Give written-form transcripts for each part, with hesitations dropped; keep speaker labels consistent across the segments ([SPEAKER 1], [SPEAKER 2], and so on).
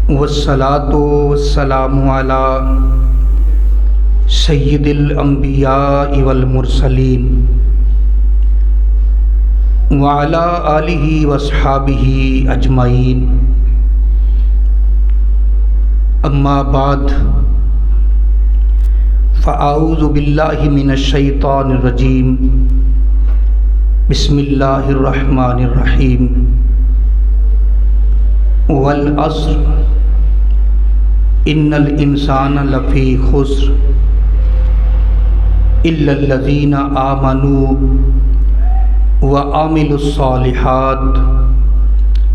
[SPEAKER 1] والصلاة والسلام على سید الانبیاء والمرسلین وعلى آلہ واصحابہ اجمعین، اما بعد فاعوذ باللہ من الشیطان الرجیم، بسم اللہ الرحمن الرحیم۔ والعصر ان الانسان لفی خسر الا الذین آمنوا وعملوا الصالحات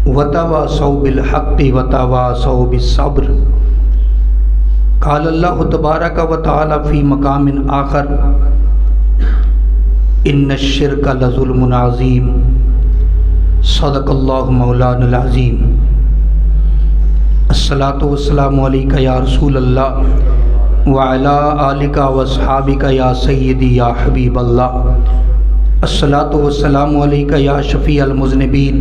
[SPEAKER 1] وتواصوا بالحق وتواصوا بالصبر۔ قال اللہ تبارک و تعالی فی مقام آخر ان الشرک لظلم عظیم، صدق اللہ مولانا العظیم۔ الصلاۃ والسلام علیک یا رسول اللہ وعلی آلک واصحابک یا سیدی یا حبیب اللہ۔ الصلاۃ والسلام علیک یا شفیع المذنبین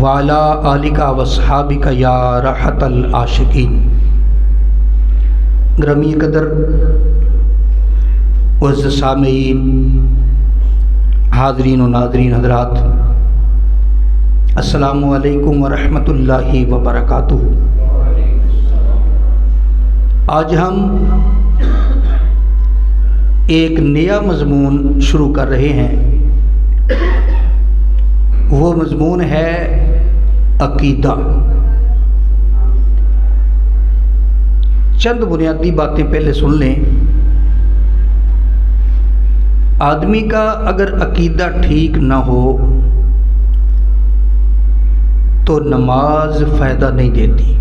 [SPEAKER 1] وعلی آلک واصحابک یا راحت العاشقین۔ گرامی قدر معزز سامعین، حاضرین و ناظرین حضرات، السلام علیکم ورحمۃ اللہ وبرکاتہ۔ آج ہم ایک نیا مضمون شروع کر رہے ہیں۔ وہ مضمون ہے عقیدہ۔ چند بنیادی باتیں پہلے سن لیں۔ آدمی کا اگر عقیدہ ٹھیک نہ ہو تو نماز فائدہ نہیں دیتی،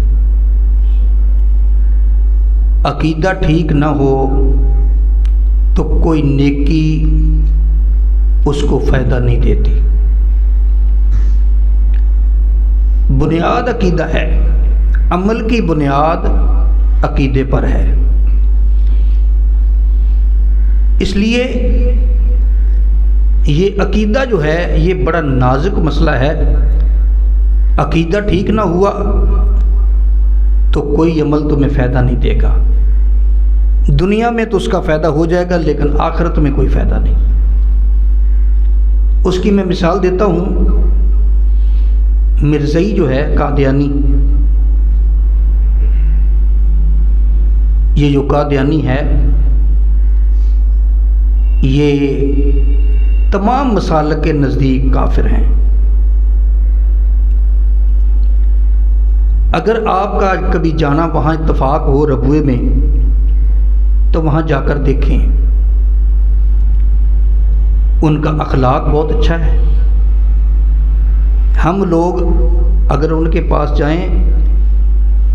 [SPEAKER 1] عقیدہ ٹھیک نہ ہو تو کوئی نیکی اس کو فائدہ نہیں دیتی۔ بنیاد عقیدہ ہے، عمل کی بنیاد عقیدے پر ہے۔ اس لیے یہ عقیدہ جو ہے یہ بڑا نازک مسئلہ ہے۔ عقیدہ ٹھیک نہ ہوا تو کوئی عمل تمہیں فائدہ نہیں دے گا۔ دنیا میں تو اس کا فائدہ ہو جائے گا لیکن آخرت میں کوئی فائدہ نہیں۔ اس کی میں مثال دیتا ہوں۔ مرزائی جو ہے قادیانی، یہ جو قادیانی ہے یہ تمام مسالک کے نزدیک کافر ہیں۔ اگر آپ کا کبھی جانا وہاں اتفاق ہو ربوے میں تو وہاں جا کر دیکھیں، ان کا اخلاق بہت اچھا ہے۔ ہم لوگ اگر ان کے پاس جائیں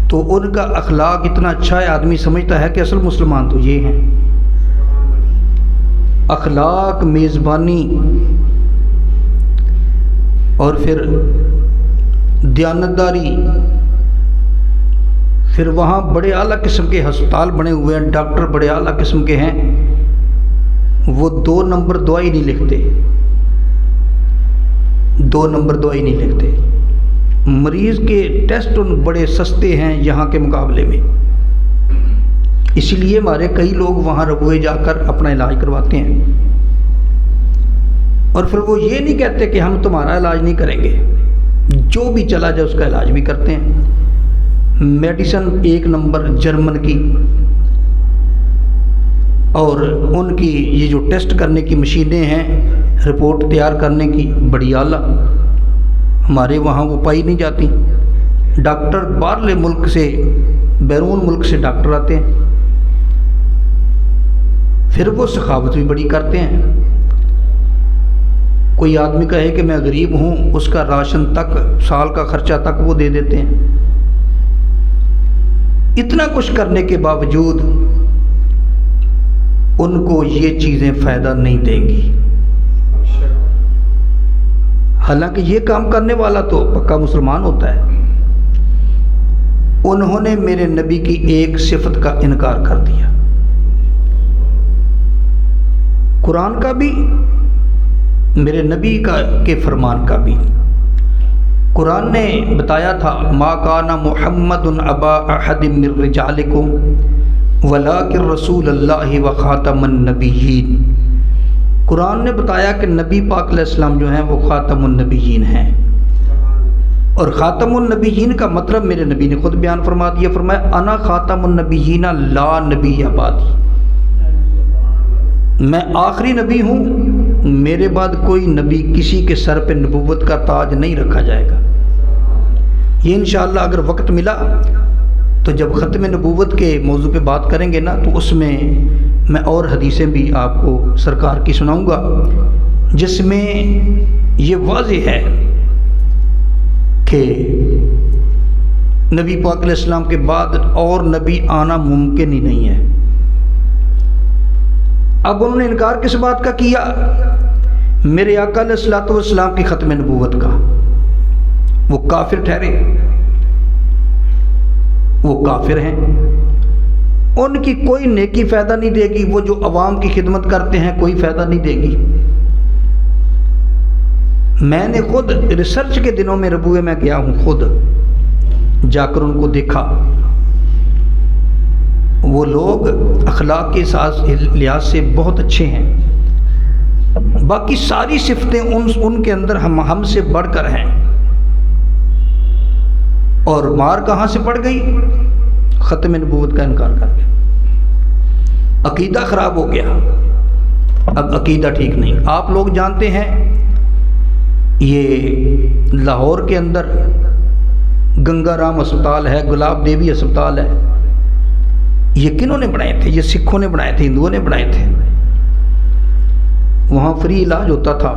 [SPEAKER 1] تو ان کا اخلاق اتنا اچھا ہے، آدمی سمجھتا ہے کہ اصل مسلمان تو یہ ہیں۔ اخلاق، میزبانی اور پھر دیانتداری، پھر وہاں بڑے اعلیٰ قسم کے ہسپتال بنے ہوئے ہیں، ڈاکٹر بڑے اعلیٰ قسم کے ہیں، وہ 2 نمبر دوائی نہیں لکھتے، 2 نمبر دوائی نہیں لکھتے۔ مریض کے ٹیسٹ ان بڑے سستے ہیں یہاں کے مقابلے میں۔ اسی لیے ہمارے کئی لوگ وہاں ربوے جا کر اپنا علاج کرواتے ہیں، اور پھر وہ یہ نہیں کہتے کہ ہم تمہارا علاج نہیں کریں گے، جو بھی چلا جائے اس کا علاج بھی کرتے ہیں۔ میڈیسن 1 نمبر جرمن کی، اور ان کی یہ جو ٹیسٹ کرنے کی مشینیں ہیں، رپورٹ تیار کرنے کی، بڑی اعلیٰ۔ ہمارے وہاں وہ پائی نہیں جاتی۔ ڈاکٹر باہرلے ملک سے، بیرون ملک سے ڈاکٹر آتے ہیں، پھر وہ سخاوت بھی بڑی کرتے ہیں۔ کوئی آدمی کہے کہ میں غریب ہوں، اس کا راشن تک، سال کا خرچہ تک وہ دے دیتے ہیں۔ اتنا کچھ کرنے کے باوجود ان کو یہ چیزیں فائدہ نہیں دیں گی، حالانکہ یہ کام کرنے والا تو پکا مسلمان ہوتا ہے۔ انہوں نے میرے نبی کی ایک صفت کا انکار کر دیا، قرآن کا بھی، میرے نبی کے فرمان کا بھی۔ قرآن نے بتایا تھا ما کان محمد ابا احد من رجالکم ولکن رسول اللہ و خاتم النبیین. قرآن نے بتایا کہ نبی پاک علیہ السلام جو ہیں وہ خاتم النبیین ہیں. اور خاتم النبیین کا مطلب میرے نبی نے خود بیان فرما دیا. فرمایا انا خاتم النبیین لا نبی بعدی. میں آخری نبی ہوں، میرے بعد کوئی نبی کسی کے سر پہ نبوت کا تاج نہیں رکھا جائے گا. یہ انشاءاللہ اگر وقت ملا تو جب ختم نبوت کے موضوع پہ بات کریں گے نا تو اس میں اور حدیثیں بھی آپ کو سرکار کی سناؤں گا جس میں یہ واضح ہے کہ نبی پاک علیہ السلام کے بعد اور نبی آنا ممکن ہی نہیں ہے. اب انہوں نے انکار کس بات کا کیا؟ میرے آقا علیہ الصلوۃ والسلام کی ختم نبوت کا. وہ کافر ٹھہرے، وہ کافر ہیں، ان کی کوئی نیکی فائدہ نہیں دے گی. وہ جو عوام کی خدمت کرتے ہیں کوئی فائدہ نہیں دے گی. میں نے خود ریسرچ کے دنوں میں ربوے میں گیا ہوں، خود جا کر ان کو دیکھا. وہ لوگ اخلاق کے لحاظ سے بہت اچھے ہیں، باقی ساری صفتیں ان کے اندر ہم سے بڑھ کر ہیں. اور مار کہاں سے پڑ گئی؟ ختم نبوت کا انکار کر کے. عقیدہ خراب ہو گیا. اب عقیدہ ٹھیک نہیں. آپ لوگ جانتے ہیں یہ لاہور کے اندر گنگا رام اسپتال ہے، گلاب دیوی اسپتال ہے. یہ کنہوں نے بنائے تھے؟ یہ سکھوں نے بنائے تھے، ہندوؤں نے بنائے تھے. وہاں فری علاج ہوتا تھا،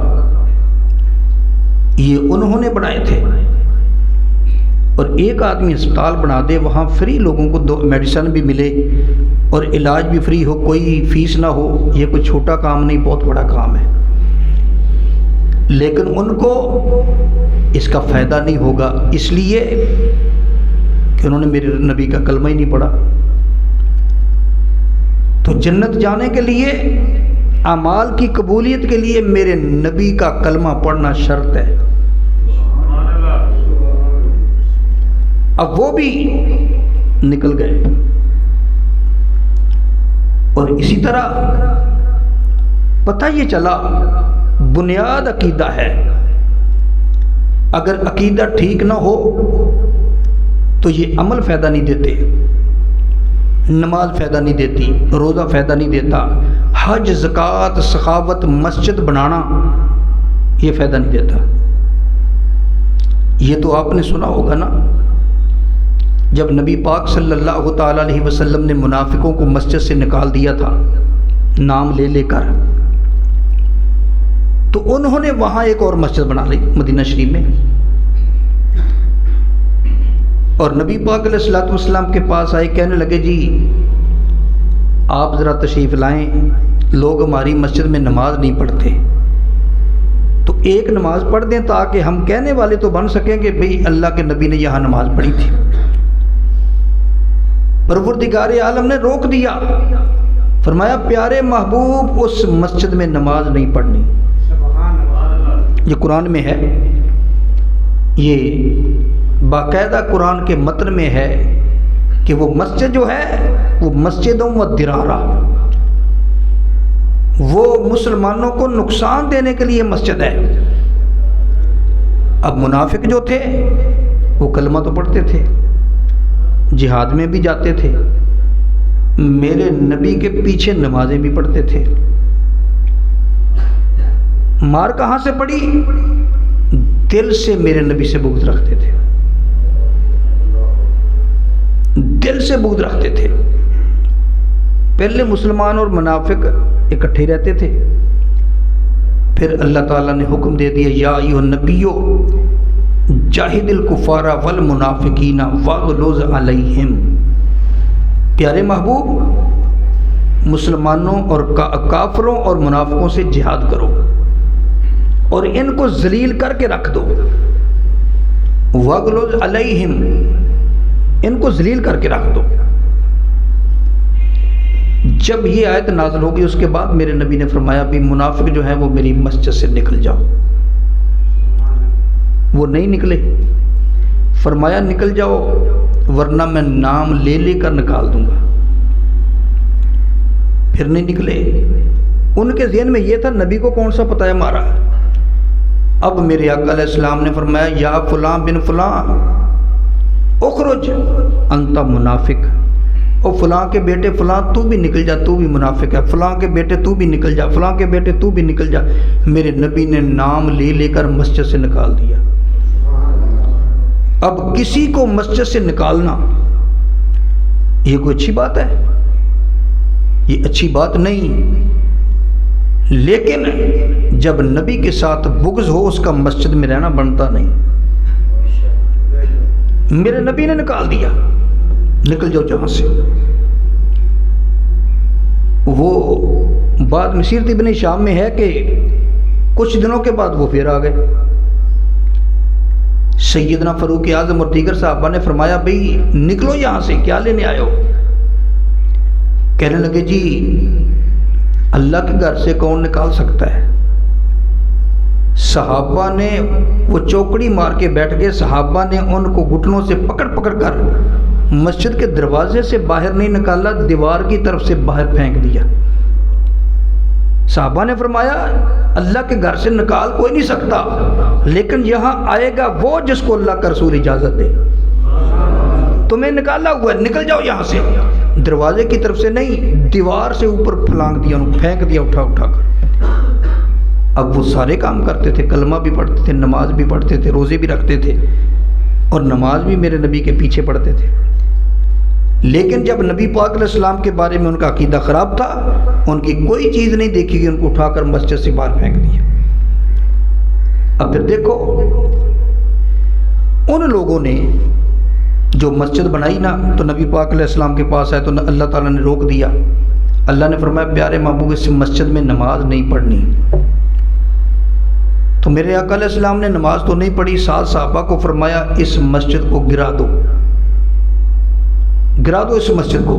[SPEAKER 1] یہ انہوں نے بنائے تھے. اور ایک آدمی اسپتال بنا دے، وہاں فری لوگوں کو میڈیسن بھی ملے اور علاج بھی فری ہو، کوئی فیس نہ ہو. یہ کوئی چھوٹا کام نہیں، بہت بڑا کام ہے. لیکن ان کو اس کا فائدہ نہیں ہوگا، اس لیے کہ انہوں نے میرے نبی کا کلمہ ہی نہیں پڑھا. تو جنت جانے کے لیے، اعمال کی قبولیت کے لیے میرے نبی کا کلمہ پڑھنا شرط ہے. اب وہ بھی نکل گئے. اور اسی طرح پتہ یہ چلا بنیاد عقیدہ ہے. اگر عقیدہ ٹھیک نہ ہو تو یہ عمل فائدہ نہیں دیتے، نماز فائدہ نہیں دیتی، روزہ فائدہ نہیں دیتا، حج، زکوٰۃ، سخاوت، مسجد بنانا یہ فائدہ نہیں دیتا. یہ تو آپ نے سنا ہوگا نا، جب نبی پاک صلی اللہ تعالیٰ علیہ وسلم نے منافقوں کو مسجد سے نکال دیا تھا نام لے لے کر، تو انہوں نے وہاں ایک اور مسجد بنا لی مدینہ شریف میں. اور نبی پاک علیہ الصلوۃ والسلام کے پاس آئے، کہنے لگے جی آپ ذرا تشریف لائیں، لوگ ہماری مسجد میں نماز نہیں پڑھتے، تو ایک نماز پڑھ دیں تاکہ ہم کہنے والے تو بن سکیں کہ بھئی اللہ کے نبی نے یہاں نماز پڑھی تھی. پروردگار عالم نے روک دیا، فرمایا پیارے محبوب اس مسجد میں نماز نہیں پڑھنی. یہ قرآن میں ہے، یہ باقاعدہ قرآن کے متن میں ہے کہ وہ مسجد جو ہے وہ مسجدوں و درارہ، وہ مسلمانوں کو نقصان دینے کے لیے مسجد ہے. اب منافق جو تھے وہ کلمہ تو پڑھتے تھے، جہاد میں بھی جاتے تھے، میرے نبی کے پیچھے نمازیں بھی پڑھتے تھے. مار کہاں سے پڑی؟ دل سے میرے نبی سے بغض رکھتے تھے، دل سے بغض رکھتے تھے. پہلے مسلمان اور منافق اکٹھے رہتے تھے، پھر اللہ تعالیٰ نے حکم دے دیا یا ایھا النبیو جاہد الکفار والمنافقین واغلظ علیہم. پیارے محبوب مسلمانوں اور کافروں اور منافقوں سے جہاد کرو اور ان کو ذلیل کر کے رکھ دو. واغلظ علیہم، ان کو ذلیل کر کے رکھ دو. جب یہ آیت نازل ہوگی اس کے بعد میرے نبی نے فرمایا بھی منافق جو ہیں وہ میری مسجد سے نکل جاؤ. وہ نہیں نکلے۔ فرمایا نکل جاؤ ورنہ میں نام لے لے کر نکال دوں گا۔ پھر نہیں نکلے۔ ان کے ذہن میں یہ تھا نبی کو کون سا پتہ ہے ہمارا۔ اب میرے آقا علیہ السلام نے فرمایا یا فلاں بن فلاں اخرج انت منافق، او فلاں کے بیٹے فلاں تو بھی نکل جا، تو بھی منافق ہے، فلاں کے بیٹے تو بھی نکل جا، فلاں کے بیٹے تو بھی نکل جا۔ میرے نبی نے نام لے لے کر مسجد سے نکال دیا۔ اب کسی کو مسجد سے نکالنا یہ کوئی اچھی بات ہے؟ یہ اچھی بات نہیں، لیکن جب نبی کے ساتھ بغض ہو اس کا مسجد میں رہنا بنتا نہیں۔ میرے نبی نے نکال دیا، نکل جاؤ جہاں سے۔ وہ بعد میں سیرت ابن شام میں ہے کہ کچھ دنوں کے بعد وہ پھر آ گئے۔ سیدنا فاروق اعظم اور دیگر صحابہ نے فرمایا بھئی نکلو یہاں سے، کیا لینے آئے ہو؟ کہنے لگے جی اللہ کے گھر سے کون نکال سکتا ہے؟ صحابہ نے وہ چوکڑی مار کے بیٹھ گئے، صحابہ نے ان کو گھٹنوں سے پکڑ پکڑ کر مسجد کے دروازے سے باہر نہیں نکالا، دیوار کی طرف سے باہر پھینک دیا۔ صحابہ نے فرمایا اللہ کے گھر سے نکال کوئی نہیں سکتا، لیکن یہاں آئے گا وہ جس کو اللہ کا رسول اجازت دے۔ تمہیں نکالا ہوا ہے، نکل جاؤ یہاں سے۔ دروازے کی طرف سے نہیں، دیوار سے اوپر پھلانگ دیا، انہوں پھینک دیا اٹھا اٹھا کر۔ اب وہ سارے کام کرتے تھے، کلمہ بھی پڑھتے تھے، نماز بھی پڑھتے تھے، روزے بھی رکھتے تھے، اور نماز بھی میرے نبی کے پیچھے پڑھتے تھے۔ لیکن جب نبی پاک علیہ السلام کے بارے میں ان کا عقیدہ خراب تھا، ان کی کوئی چیز نہیں دیکھی گئی، ان کو اٹھا کر مسجد سے باہر پھینک دیا۔ اب پھر دیکھو ان لوگوں نے جو مسجد بنائی نا، تو نبی پاک علیہ السلام کے پاس آئے تو اللہ تعالیٰ نے روک دیا۔ اللہ نے فرمایا پیارے محبوب اس مسجد میں نماز نہیں پڑھنی۔ تو میرے آقا علیہ السلام نے نماز تو نہیں پڑھی، ساتھ صحابہ کو فرمایا اس مسجد کو گرا دو، گرا دو اس مسجد کو۔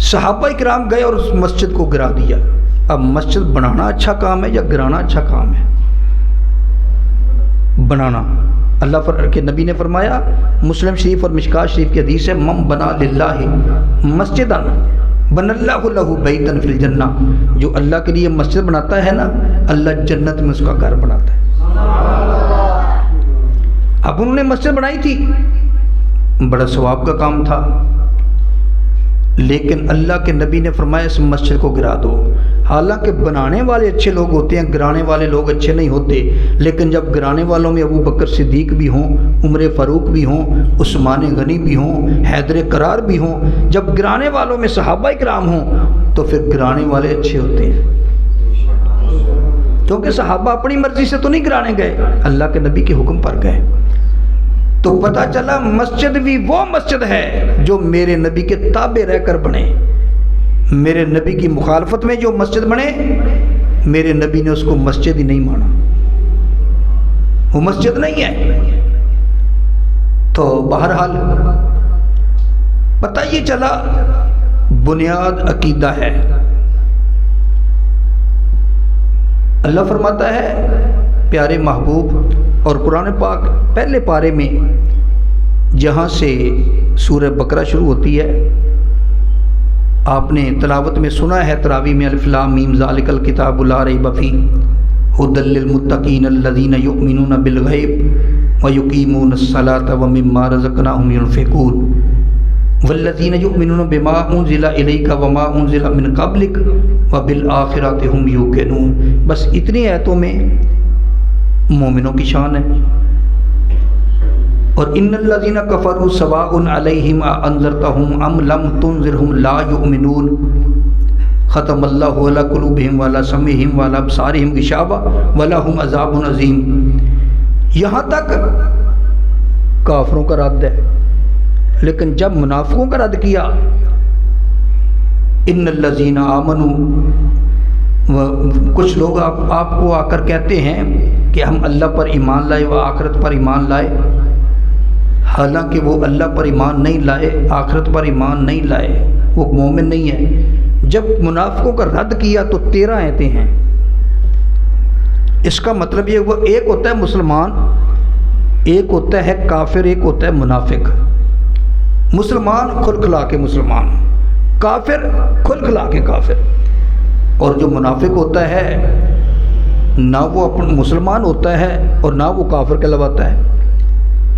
[SPEAKER 1] صحابہ کرام گئے اور اس مسجد کو گرا دیا۔ اب مسجد بنانا اچھا کام ہے یا گرانا اچھا کام ہے؟ بنانا۔ اللہ کے نبی نے فرمایا، مسلم شریف اور مشکات شریف کی حدیث ہے، من بنا للہ مسجدا بن اللہ لہ بیتا فی الجنہ، جو اللہ کے لیے مسجد بناتا ہے نا، اللہ جنت میں اس کا گھر بناتا ہے۔ اب انہوں نے مسجد بنائی تھی، بڑا ثواب کا کام تھا، لیکن اللہ کے نبی نے فرمایا اس مسجد کو گرا دو۔ حالانکہ بنانے والے اچھے لوگ ہوتے ہیں، گرانے والے لوگ اچھے نہیں ہوتے، لیکن جب گرانے والوں میں ابو بکر صدیق بھی ہوں، عمر فاروق بھی ہوں، عثمان غنی بھی ہوں، حیدر قرار بھی ہوں، جب گرانے والوں میں صحابہ کرام ہوں تو پھر گرانے والے اچھے ہوتے ہیں، کیونکہ صحابہ اپنی مرضی سے تو نہیں گرانے گئے، اللہ کے نبی کے حکم پر گئے۔ تو پتہ چلا مسجد بھی وہ مسجد ہے جو میرے نبی کے تابع رہ کر بنے۔ میرے نبی کی مخالفت میں جو مسجد بنے، میرے نبی نے اس کو مسجد ہی نہیں مانا، وہ مسجد نہیں ہے۔ تو بہرحال پتہ یہ چلا بنیاد عقیدہ ہے۔ اللہ فرماتا ہے پیارے محبوب، اور قرآن پاک پہلے پارے میں جہاں سے سورہ بقرہ شروع ہوتی ہے، آپ نے تلاوت میں سنا ہے تراویح میں، الف لام میم ذالک الکتاب لا ریب فیہ ھدی للمتقین الذین یؤمنون بالغیب ویقیمون الصلاۃ ومما رزقناہم ینفقون والذین یؤمنون بما انزل الیک وما انزل من قبلک وبالآخرۃ ھم یوقنون۔ بس اتنی آیتوں میں مومنوں کی شان ہے۔ اور ان الذین کفروا سواء علیہم انذرتہم ام لم تنذرہم لا یؤمنون ختم اللہ علی قلوبہم وعلی سمعہم وعلی ابصارہم غشاوہ ولہم عذاب عظیم۔ یہاں تک کافروں کا رد ہے، لیکن جب منافقوں کا رد کیا، ان الذین آمنوا، کچھ لوگ آپ کو آ کر کہتے ہیں کہ ہم اللہ پر ایمان لائے و آخرت پر ایمان لائے، حالانکہ وہ اللہ پر ایمان نہیں لائے، آخرت پر ایمان نہیں لائے، وہ مومن نہیں ہے۔ جب منافقوں کا رد کیا تو 13 آیتیں ہیں، اس کا مطلب یہ ہوا ایک ہوتا ہے مسلمان، ایک ہوتا ہے کافر، ایک ہوتا ہے منافق۔ مسلمان کھل کھلا کے مسلمان، کافر کھل کھلا کے کافر۔ اور جو منافق ہوتا ہے نہ وہ اپنا مسلمان ہوتا ہے اور نہ وہ کافر کہلواتا ہے،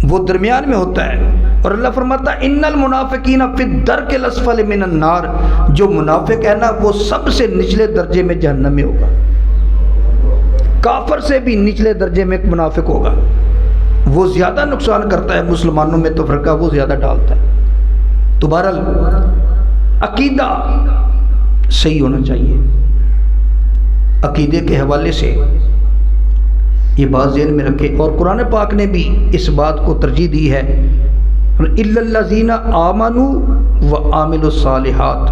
[SPEAKER 1] وہ درمیان میں ہوتا ہے۔ اور اللہ فرماتا ہے ان المنافقین فی الدرک الاسفل من النار، جو منافق ہے نا وہ سب سے نچلے درجے میں جہنم میں ہوگا، کافر سے بھی نچلے درجے میں ایک منافق ہوگا، وہ زیادہ نقصان کرتا ہے مسلمانوں میں، تو فرقہ وہ زیادہ ڈالتا ہے۔ تو بہرحال عقیدہ صحیح ہونا چاہیے۔ عقیدے کے حوالے سے یہ بات ذہن میں رکھے، اور قرآن پاک نے بھی اس بات کو ترجیح دی ہے، الا الذین آمنوا وعملوا الصالحات۔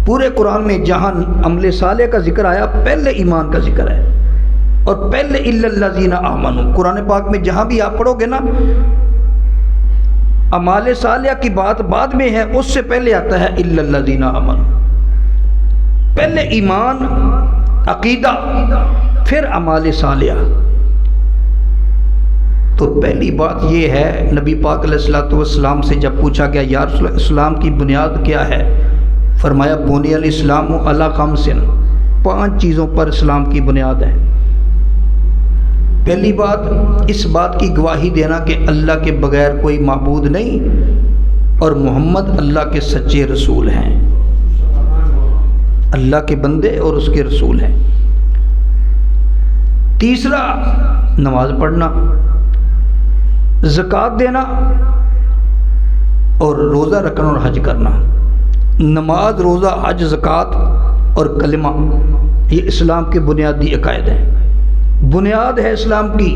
[SPEAKER 1] پورے قرآن میں جہاں عمل صالح کا ذکر آیا پہلے ایمان کا ذکر ہے، اور پہلے الا الذین آمنوا۔ قرآن پاک میں جہاں بھی آپ پڑھو گے نا اعمال صالحہ کی بات بعد میں ہے، اس سے پہلے آتا ہے الا الذین آمنوا۔ پہلے ایمان عقیدہ پھر اعمال صالحہ۔ تو پہلی بات یہ ہے، نبی پاک علیہ الصلوۃ والسلام سے جب پوچھا گیا یا رسول اللہ اسلام کی بنیاد کیا ہے، فرمایا بنی الاسلام علی خمس، 5 چیزوں پر اسلام کی بنیاد ہے۔ پہلی بات اس بات کی گواہی دینا کہ اللہ کے بغیر کوئی معبود نہیں اور محمد اللہ کے سچے رسول ہیں، اللہ کے بندے اور اس کے رسول ہیں۔ تیسرا نماز پڑھنا، زکوٰۃ دینا اور روزہ رکھنا اور حج کرنا۔ نماز، روزہ، حج، زکوٰۃ اور کلمہ، یہ اسلام کے بنیادی عقائد ہیں، بنیاد ہے اسلام کی۔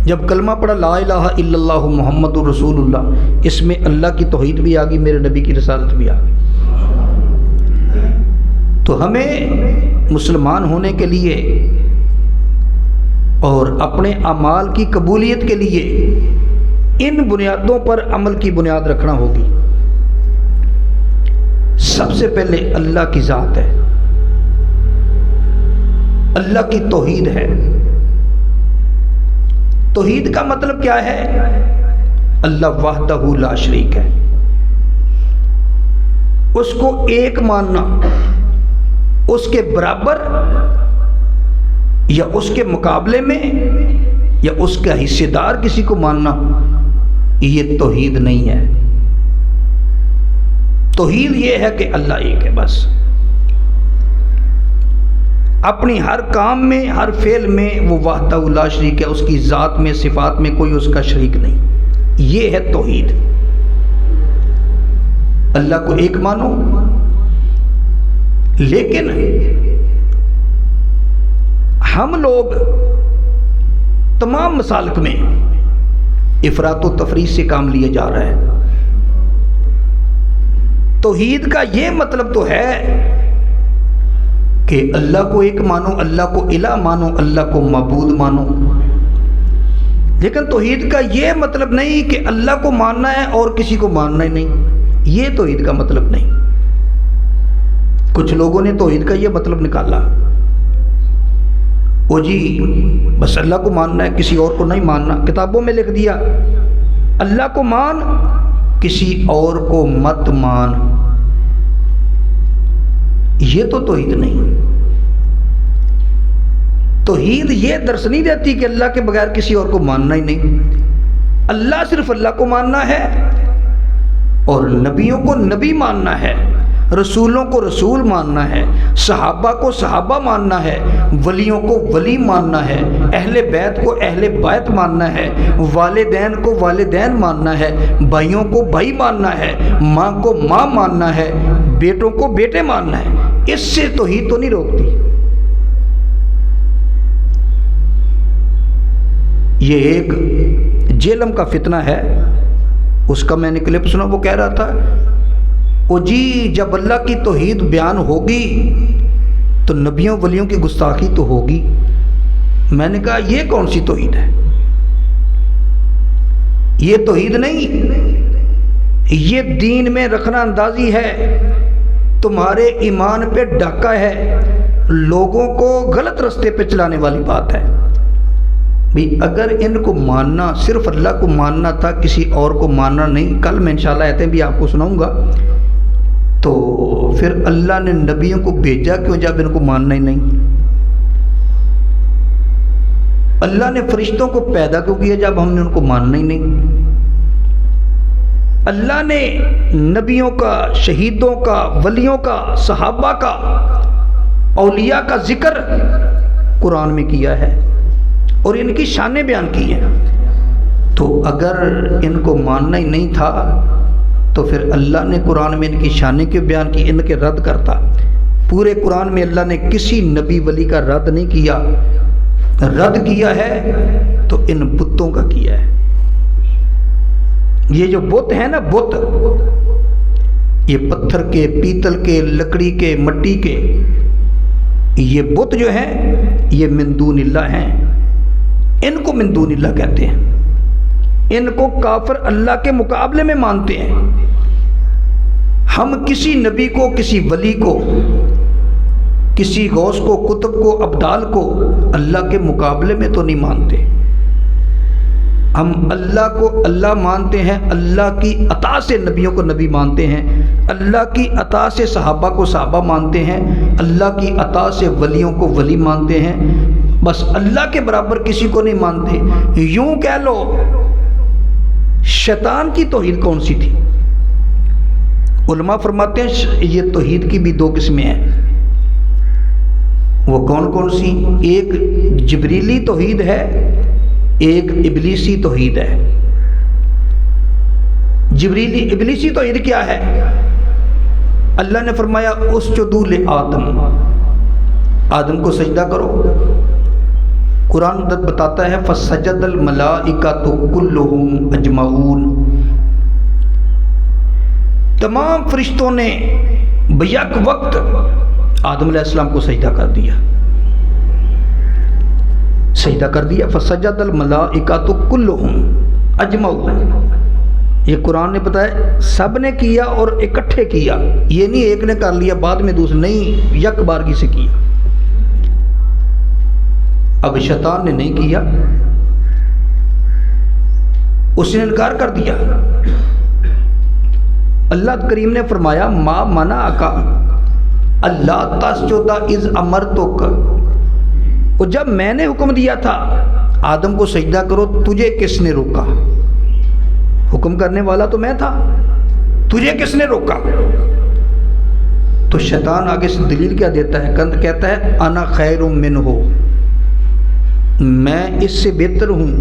[SPEAKER 1] جب کلمہ پڑھا لا الہ الا اللہ محمد رسول اللہ، اس میں اللہ کی توحید بھی آ گئی، میرے نبی کی رسالت بھی آ گئی۔ تو ہمیں مسلمان ہونے کے لیے اور اپنے اعمال کی قبولیت کے لیے ان بنیادوں پر عمل کی بنیاد رکھنا ہوگی۔ سب سے پہلے اللہ کی ذات ہے، اللہ کی توحید ہے۔ توحید کا مطلب کیا ہے؟ اللہ وحدہ لا شریک ہے، اس کو ایک ماننا، اس کے برابر یا اس کے مقابلے میں یا اس کا حصے دار کسی کو ماننا، یہ توحید نہیں ہے۔ توحید یہ ہے کہ اللہ ایک ہے بس، اپنی ہر کام میں، ہر فعل میں وہ وحدہ لا شریک ہے، اس کی ذات میں، صفات میں کوئی اس کا شریک نہیں، یہ ہے توحید۔ اللہ کو ایک مانو، لیکن ہم لوگ تمام مسالک میں افراط و تفریط سے کام لیا جا رہا ہے۔ توحید کا یہ مطلب تو ہے کہ اللہ کو ایک مانو، اللہ کو الہ مانو، اللہ کو معبود مانو، لیکن توحید کا یہ مطلب نہیں کہ اللہ کو ماننا ہے اور کسی کو ماننا ہی نہیں، یہ توحید کا مطلب نہیں۔ کچھ لوگوں نے توحید کا یہ مطلب نکالا، وہ جی بس اللہ کو ماننا ہے، کسی اور کو نہیں ماننا، کتابوں میں لکھ دیا اللہ کو مان، کسی اور کو مت مان، یہ تو توحید نہیں۔ توحید یہ درس نہیں دیتی کہ اللہ کے بغیر کسی اور کو ماننا ہی نہیں، اللہ صرف اللہ کو ماننا ہے اور نبیوں کو نبی ماننا ہے، رسولوں کو رسول ماننا ہے، صحابہ کو صحابہ ماننا ہے، ولیوں کو ولی ماننا ہے، اہل بیت کو اہل بیت ماننا ہے، والدین کو والدین ماننا ہے، بھائیوں کو بھائی ماننا ہے، ماں کو ماں ماننا ہے، بیٹوں کو بیٹے ماننا ہے۔ اس سے توحید تو نہیں روکتی۔ یہ ایک جہلم کا فتنہ ہے، اس کا میں نے کلپ سنا، وہ کہہ رہا تھا وہ جی جب اللہ کی توحید بیان ہوگی تو نبیوں ولیوں کی گستاخی تو ہوگی۔ میں نے کہا یہ کون سی توحید ہے؟ یہ توحید نہیں، یہ دین میں رکھنا اندازی ہے، تمہارے ایمان پہ ڈاکہ ہے، لوگوں کو غلط رستے پہ چلانے والی بات ہے بھی۔ اگر ان کو ماننا صرف اللہ کو ماننا تھا، کسی اور کو ماننا نہیں، کل میں انشاءاللہ آیتیں بھی آپ کو سناؤں گا، تو پھر اللہ نے نبیوں کو بھیجا کیوں جب ان کو ماننا ہی نہیں؟ اللہ نے فرشتوں کو پیدا کیوں کیا جب ہم نے ان کو ماننا ہی نہیں؟ اللہ نے نبیوں کا، شہیدوں کا، ولیوں کا، صحابہ کا، اولیاء کا ذکر قرآن میں کیا ہے اور ان کی شانیں بیان کی ہیں۔ تو اگر ان کو ماننا ہی نہیں تھا تو پھر اللہ نے قرآن میں ان کی شانیں کیوں بیان کی؟ ان کے رد کرتا۔ پورے قرآن میں اللہ نے کسی نبی ولی کا رد نہیں کیا، رد کیا ہے تو ان بتوں کا کیا ہے۔ یہ جو بت ہیں نا، بت، یہ پتھر کے، پیتل کے، لکڑی کے، مٹی کے، یہ بت جو ہیں یہ من دون اللہ ہیں، ان کو من دون اللہ کہتے ہیں۔ ان کو کافر اللہ کے مقابلے میں مانتے ہیں۔ ہم کسی نبی کو، کسی ولی کو، کسی غوث کو، قطب کو، ابدال کو اللہ کے مقابلے میں تو نہیں مانتے۔ ہم اللہ کو اللہ مانتے ہیں، اللہ کی عطا سے نبیوں کو نبی مانتے ہیں، اللہ کی عطا سے صحابہ کو صحابہ مانتے ہیں، اللہ کی عطا سے ولیوں کو ولی مانتے ہیں، بس اللہ کے برابر کسی کو نہیں مانتے۔ یوں کہہ لو شیطان کی توحید کون سی تھی؟ علماء فرماتے ہیں یہ توحید کی بھی دو قسمیں ہیں۔ وہ کون کون سی؟ ایک جبریلی توحید ہے، ایک ابلیسی توحید ہے۔ جبریلی ابلیسی توحید کیا ہے؟ اللہ نے فرمایا اسجدوا لآدم، آدم کو سجدہ کرو۔ قرآن بتاتا ہے فسجد الملائکۃ کلہم اجمعون، تمام فرشتوں نے بیک وقت آدم علیہ السلام کو سجدہ کر دیا، سجدہ کر دیا۔ فسجد الملائکۃ کلہم اجمعون، یہ قرآن نے بتایا سب نے کیا اور اکٹھے کیا، یہ نہیں ایک نے کر لیا بعد میں دوسرے، نہیں، یک بارگی سے کیا۔ اب شیطان نے نہیں کیا، اس نے انکار کر دیا۔ اللہ کریم نے فرمایا ما منعک اللہ تسجد اذ امرتک، اور جب میں نے حکم دیا تھا آدم کو سجدہ کرو، تجھے کس نے روکا؟ حکم کرنے والا تو میں تھا، تجھے کس نے روکا؟ تو شیطان آگے سے دلیل کیا دیتا ہے؟ کہتا ہے انا خیر منہ، میں اس سے بہتر ہوں،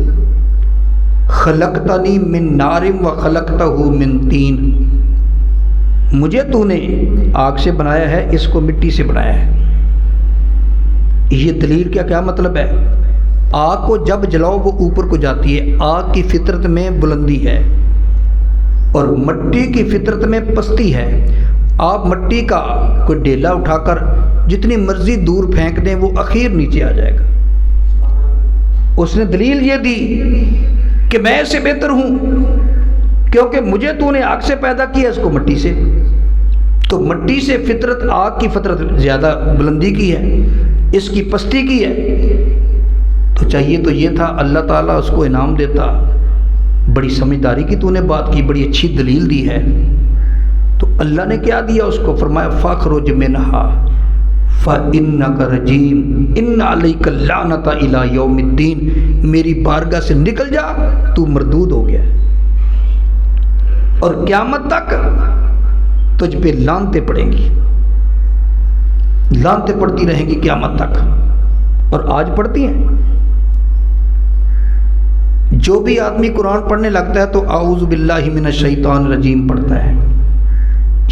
[SPEAKER 1] خلقتنی من نار و خلقتہ من طین، مجھے تو نے آگ سے بنایا ہے، اس کو مٹی سے بنایا ہے۔ یہ دلیل کیا مطلب ہے؟ آگ کو جب جلاؤ وہ اوپر کو جاتی ہے، آگ کی فطرت میں بلندی ہے اور مٹی کی فطرت میں پستی ہے۔ آپ مٹی کا کوئی ڈیلا اٹھا کر جتنی مرضی دور پھینک دیں وہ اخیر نیچے آ جائے گا۔ اس نے دلیل یہ دی کہ میں اس سے بہتر ہوں کیونکہ مجھے تو نے آگ سے پیدا کیا، اس کو مٹی سے، تو مٹی سے فطرت، آگ کی فطرت زیادہ بلندی کی ہے، اس کی پستی کی ہے، تو چاہیے تو یہ تھا اللہ تعالیٰ اس کو انعام دیتا، بڑی سمجھداری کی تو نے بات کی، بڑی اچھی دلیل دی ہے۔ تو اللہ نے کیا دیا اس کو؟ فرمایا فاخرج منہا فإنک رجیم ان علیک اللعنۃ الی یوم الدین، میری بارگاہ سے نکل جا، تو مردود ہو گیا اور قیامت تک تجھ پہ لعنتیں پڑیں گی، لعنتیں پڑتی رہیں گی قیامت تک، اور آج پڑھتی ہیں۔ جو بھی آدمی قرآن پڑھنے لگتا ہے تو اعوذ باللہ من الشیطان الرجیم پڑھتا ہے،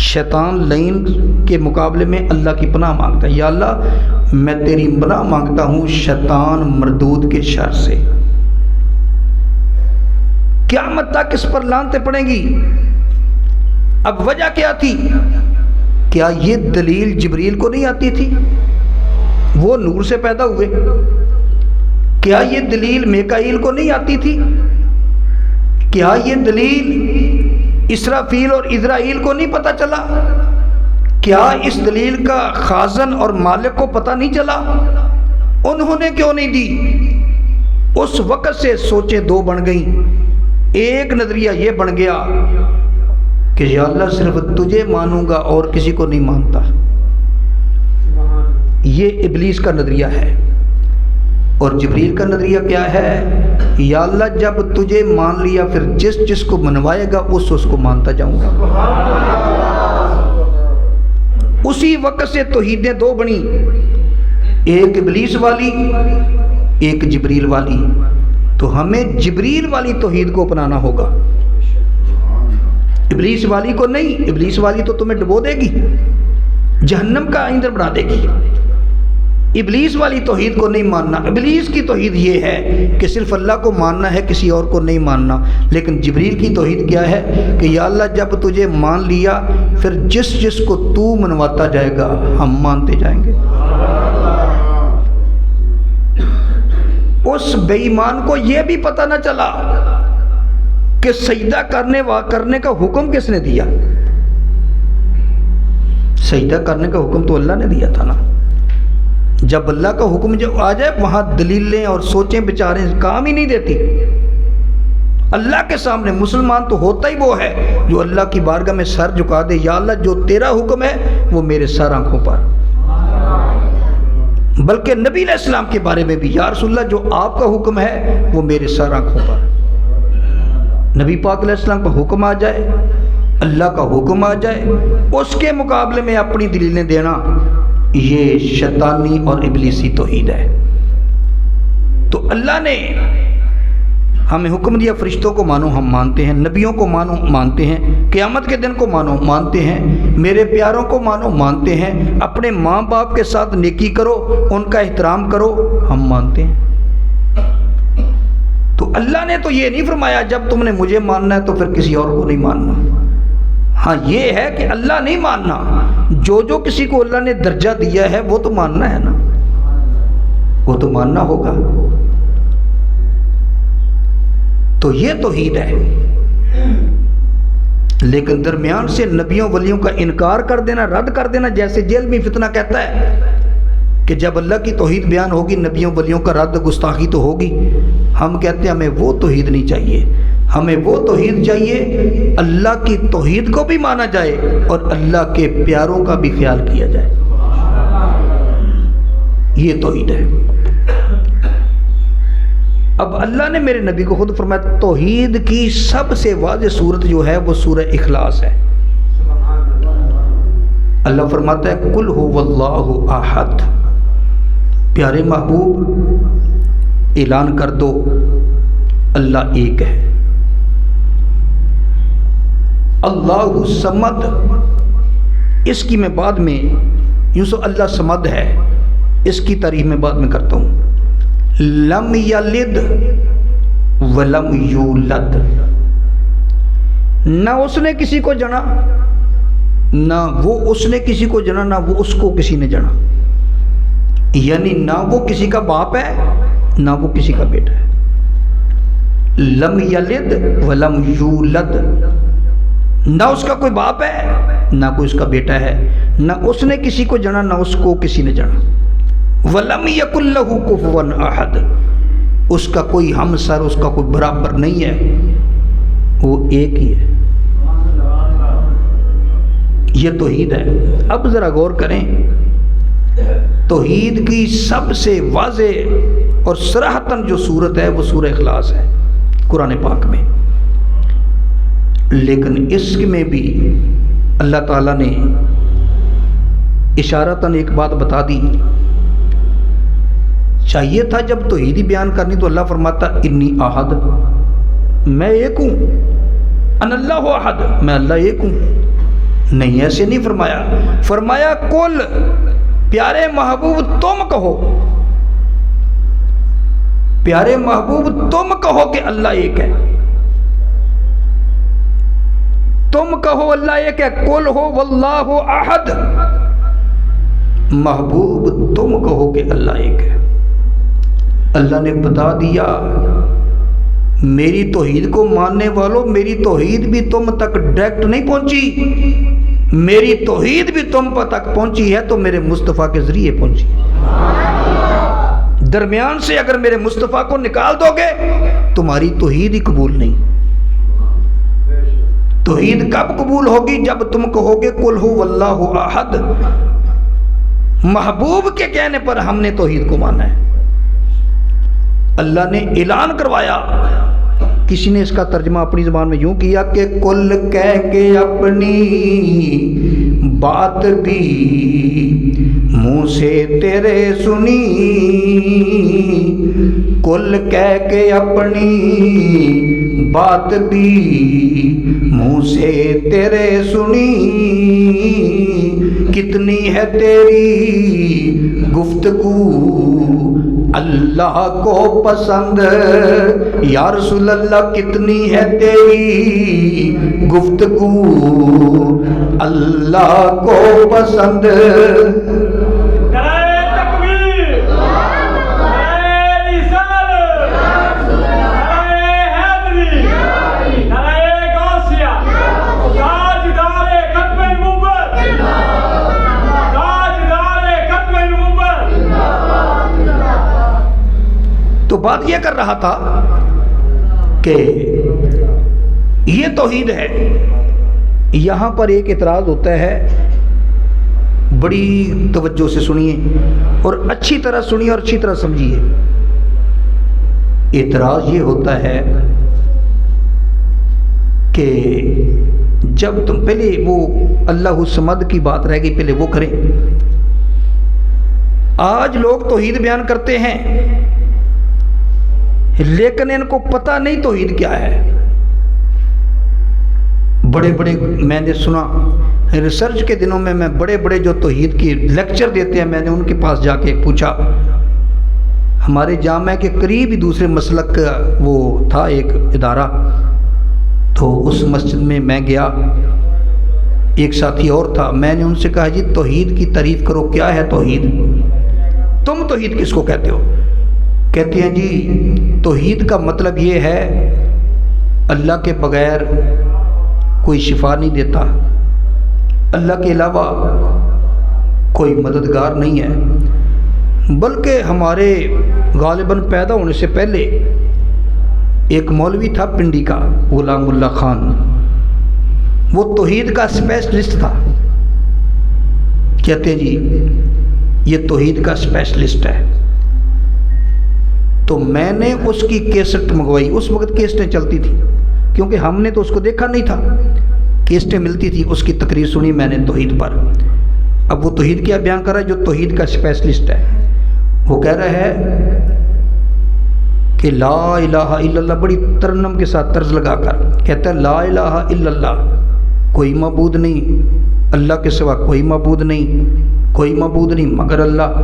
[SPEAKER 1] شیطان لعین کے مقابلے میں اللہ کی پناہ مانگتا ہے، یا اللہ میں تیری پناہ مانگتا ہوں شیطان مردود کے شر سے۔ قیامت تک اس پر لعنتیں پڑیں گی۔ اب وجہ کیا تھی؟ کیا یہ دلیل جبریل کو نہیں آتی تھی؟ وہ نور سے پیدا ہوئے۔ کیا یہ دلیل میکائیل کو نہیں آتی تھی؟ کیا یہ دلیل اسرافیل اور اسرائیل کو نہیں پتہ چلا؟ کیا اس دلیل کا خازن اور مالک کو پتہ نہیں چلا؟ انہوں نے کیوں نہیں دی؟ اس وقت سے سوچیں دو بن گئیں۔ ایک نظریہ یہ بن گیا کہ یا اللہ صرف تجھے مانوں گا اور کسی کو نہیں مانتا، یہ ابلیس کا نظریہ ہے۔ اور جبریل کا نظریہ کیا ہے؟ یا اللہ جب تجھے مان لیا پھر جس جس کو منوائے گا اس کو مانتا جاؤں گا۔ اسی وقت سے توحیدیں دو بنی، ایک ابلیس والی ایک جبریل والی۔ تو ہمیں جبریل والی توحید کو اپنانا ہوگا، ابلیس والی کو نہیں۔ ابلیس والی تو تمہیں ڈبو دے گی، جہنم کا ایندھن بنا دے گی۔ ابلیس والی توحید کو نہیں ماننا۔ ابلیس کی توحید یہ ہے کہ صرف اللہ کو ماننا ہے، کسی اور کو نہیں ماننا۔ لیکن جبریل کی توحید کیا ہے کہ یا اللہ جب تجھے مان لیا پھر جس جس کو تو منواتا جائے گا ہم مانتے جائیں گے۔ اس بے ایمان کو یہ بھی پتہ نہ چلا کہ سجدہ کرنے کا حکم کس نے دیا۔ سجدہ کرنے کا حکم تو اللہ نے دیا تھا نا۔ جب اللہ کا حکم جو آ جائے وہاں دلیلیں اور سوچیں بیچارے کام ہی نہیں دیتی۔ اللہ کے سامنے مسلمان تو ہوتا ہی وہ ہے جو اللہ کی بارگاہ میں سر جھکا دے، یا اللہ جو تیرا حکم ہے وہ میرے سر آنکھوں پر۔ بلکہ نبی علیہ السلام کے بارے میں بھی، یا رسول اللہ جو آپ کا حکم ہے وہ میرے سر آنکھوں پر۔ نبی پاک علیہ السلام کا حکم آ جائے، اللہ کا حکم آ جائے، اس کے مقابلے میں اپنی دلیلیں دینا، یہ شیطانی اور ابلیسی توحید ہے۔ تو اللہ نے ہمیں حکم دیا فرشتوں کو مانو، ہم مانتے ہیں، نبیوں کو مانو مانتے ہیں، قیامت کے دن کو مانو مانتے ہیں، میرے پیاروں کو مانو مانتے ہیں، اپنے ماں باپ کے ساتھ نیکی کرو، ان کا احترام کرو، ہم مانتے ہیں۔ تو اللہ نے تو یہ نہیں فرمایا جب تم نے مجھے ماننا ہے تو پھر کسی اور کو نہیں ماننا۔ ہاں یہ ہے کہ اللہ نہیں ماننا، جو کسی کو اللہ نے درجہ دیا ہے وہ تو ماننا ہے نا، وہ تو ماننا ہوگا۔ تو یہ توحید ہے۔ لیکن درمیان سے نبیوں ولیوں کا انکار کر دینا، رد کر دینا، جیسے جیل میں فتنہ کہتا ہے کہ جب اللہ کی توحید بیان ہوگی نبیوں ولیوں کا رد گستاخی تو ہوگی۔ ہم کہتے ہیں ہمیں وہ توحید نہیں چاہیے، ہمیں وہ توحید چاہیے اللہ کی توحید کو بھی مانا جائے اور اللہ کے پیاروں کا بھی خیال کیا جائے، یہ توحید ہے۔ اب اللہ نے میرے نبی کو خود فرمایا توحید کی سب سے واضح صورت جو ہے وہ سورہ اخلاص ہے۔ اللہ فرماتا ہے قل هو اللہ احد، پیارے محبوب اعلان کر دو اللہ ایک ہے۔ اللہ صمد، اس کی میں بعد میں یوں سو اللہ صمد ہے، اس کی تعریف میں بعد میں کرتا ہوں۔ لم یلد ولم یولد، نہ اس نے کسی کو جنا، نہ وہ اس نے کسی کو جنا، نہ وہ اس کو کسی نے جنا، یعنی نہ وہ کسی کا باپ ہے نہ وہ کسی کا بیٹا ہے۔ لم یلد ولم یولد، نہ اس کا کوئی باپ ہے نہ کوئی اس کا بیٹا ہے، نہ اس نے کسی کو جنا نہ اس کو کسی نے جنا۔ وَلَمْ يَكُنْ لَهُ كُفُوًا أَحَدٌ، اس کا کوئی ہمسر، اس کا کوئی برابر نہیں ہے، وہ ایک ہی ہے۔ یہ توحید ہے۔ اب ذرا غور کریں، توحید کی سب سے واضح اور صراحتاً جو صورت ہے وہ سورہ اخلاص ہے قرآن پاک میں، لیکن اس میں بھی اللہ تعالیٰ نے اشارتاً ایک بات بتا دی۔ چاہیے تھا جب توحیدی بیان کرنی تو اللہ فرماتا انی احد، میں ایک ہوں، ان اللہ احد، میں اللہ ایک ہوں۔ نہیں، ایسے نہیں فرمایا، فرمایا کل، پیارے محبوب تم کہو، پیارے محبوب تم کہو کہ اللہ ایک ہے، تم کہو اللہ ایک ہے، قل ہو واللہ احد، محبوب تم کہو کہ اللہ ایک ہے۔ اللہ نے بتا دیا میری توحید کو ماننے والوں، میری توحید بھی تم تک ڈائریکٹ نہیں پہنچی، میری توحید بھی تم تک پہنچی ہے تو میرے مصطفیٰ کے ذریعے پہنچی. درمیان سے اگر میرے مصطفیٰ کو نکال دو گے تمہاری توحید ہی قبول نہیں. توحید کب قبول ہوگی؟ جب تم کہو گے قل هو اللہ احد. محبوب کے کہنے پر ہم نے توحید کو مانا ہے. اللہ نے اعلان کروایا. کسی نے اس کا ترجمہ اپنی زبان میں یوں کیا کہ کل کہہ کے اپنی بات بھی منہ سے تیرے سنی. کل کہہ کے اپنی بات بھی منہ سے تیرے سنی. کتنی ہے تیری گفتگو اللہ کو پسند. یا رسول اللہ کتنی ہے تیری گفتگو اللہ کو پسند. تو بات یہ کر رہا تھا کہ یہ توحید ہے. یہاں پر ایک اعتراض ہوتا ہے, بڑی توجہ سے سنیے اور اچھی طرح سنیے اور اچھی طرح سمجھیے. اعتراض یہ ہوتا ہے کہ جب تم پہلے وہ اللہ الصمد کی بات رہ گئی, پہلے وہ کریں. آج لوگ توحید بیان کرتے ہیں لیکن ان کو پتہ نہیں توحید کیا ہے. بڑے بڑے میں نے سنا ریسرچ کے دنوں میں بڑے بڑے جو توحید کی لیکچر دیتے ہیں, میں نے ان کے پاس جا کے پوچھا. ہمارے جامعہ کے قریب ہی دوسرے مسلک کا وہ تھا ایک ادارہ, تو اس مسجد میں گیا, ایک ساتھی اور تھا. میں نے ان سے کہا جی توحید کی تعریف کرو, کیا ہے توحید؟ تم توحید کس کو کہتے ہو؟ کہتے ہیں جی توحید کا مطلب یہ ہے اللہ کے بغیر کوئی شفا نہیں دیتا, اللہ کے علاوہ کوئی مددگار نہیں ہے. بلکہ ہمارے غالباً پیدا ہونے سے پہلے ایک مولوی تھا پنڈی کا, غلام اللہ خان, وہ توحید کا اسپیشلسٹ تھا. کہتے ہیں جی یہ توحید کا اسپیشلسٹ ہے. تو میں نے اس کی کیسٹ منگوائی. اس وقت کیسٹیں چلتی تھی کیونکہ ہم نے تو اس کو دیکھا نہیں تھا, کیسٹیں ملتی تھی. اس کی تقریر سنی میں نے توحید پر. اب وہ توحید کیا بیان کر رہا ہے؟ جو توحید کا اسپیشلسٹ ہے وہ کہہ رہا ہے کہ لا الہ الا اللہ, بڑی ترنم کے ساتھ طرز لگا کر کہتا ہے لا الہ الا اللہ, کوئی معبود نہیں اللہ کے سوا, کوئی معبود نہیں, کوئی معبود نہیں مگر اللہ.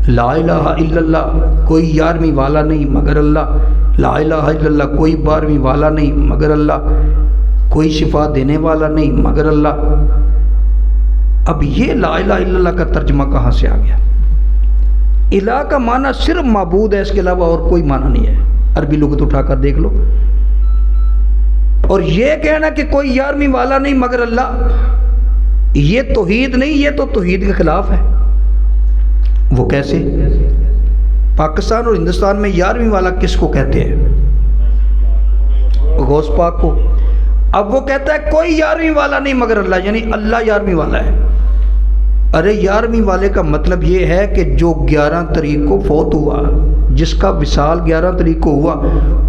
[SPEAKER 1] لا الہ الا اللہ, کوئی یارویں والا نہیں مگر اللہ. لا الہ الا اللہ, کوئی بارہویں والا نہیں مگر اللہ. کوئی شفا دینے والا نہیں مگر اللہ. اب یہ لا الہ الا اللہ کا ترجمہ کہاں سے آ گیا؟ الہ کا معنی صرف معبود ہے, اس کے علاوہ اور کوئی معنی نہیں ہے. عربی لغت اٹھا کر دیکھ لو. اور یہ کہنا کہ کوئی یارویں والا نہیں مگر اللہ, یہ توحید نہیں, یہ تو توحید کے خلاف ہے. وہ کیسے؟ پاکستان اور ہندوستان میں یارویں والا کس کو کہتے ہیں؟ غوث پاک کو. اب وہ کہتا ہے کوئی یارویں والا نہیں مگر اللہ, یعنی اللہ یارویں والا ہے. ارے یارویں والے کا مطلب یہ ہے کہ جو 11 تاریخ کو فوت ہوا, جس کا وصال 11 تاریخ کو ہوا,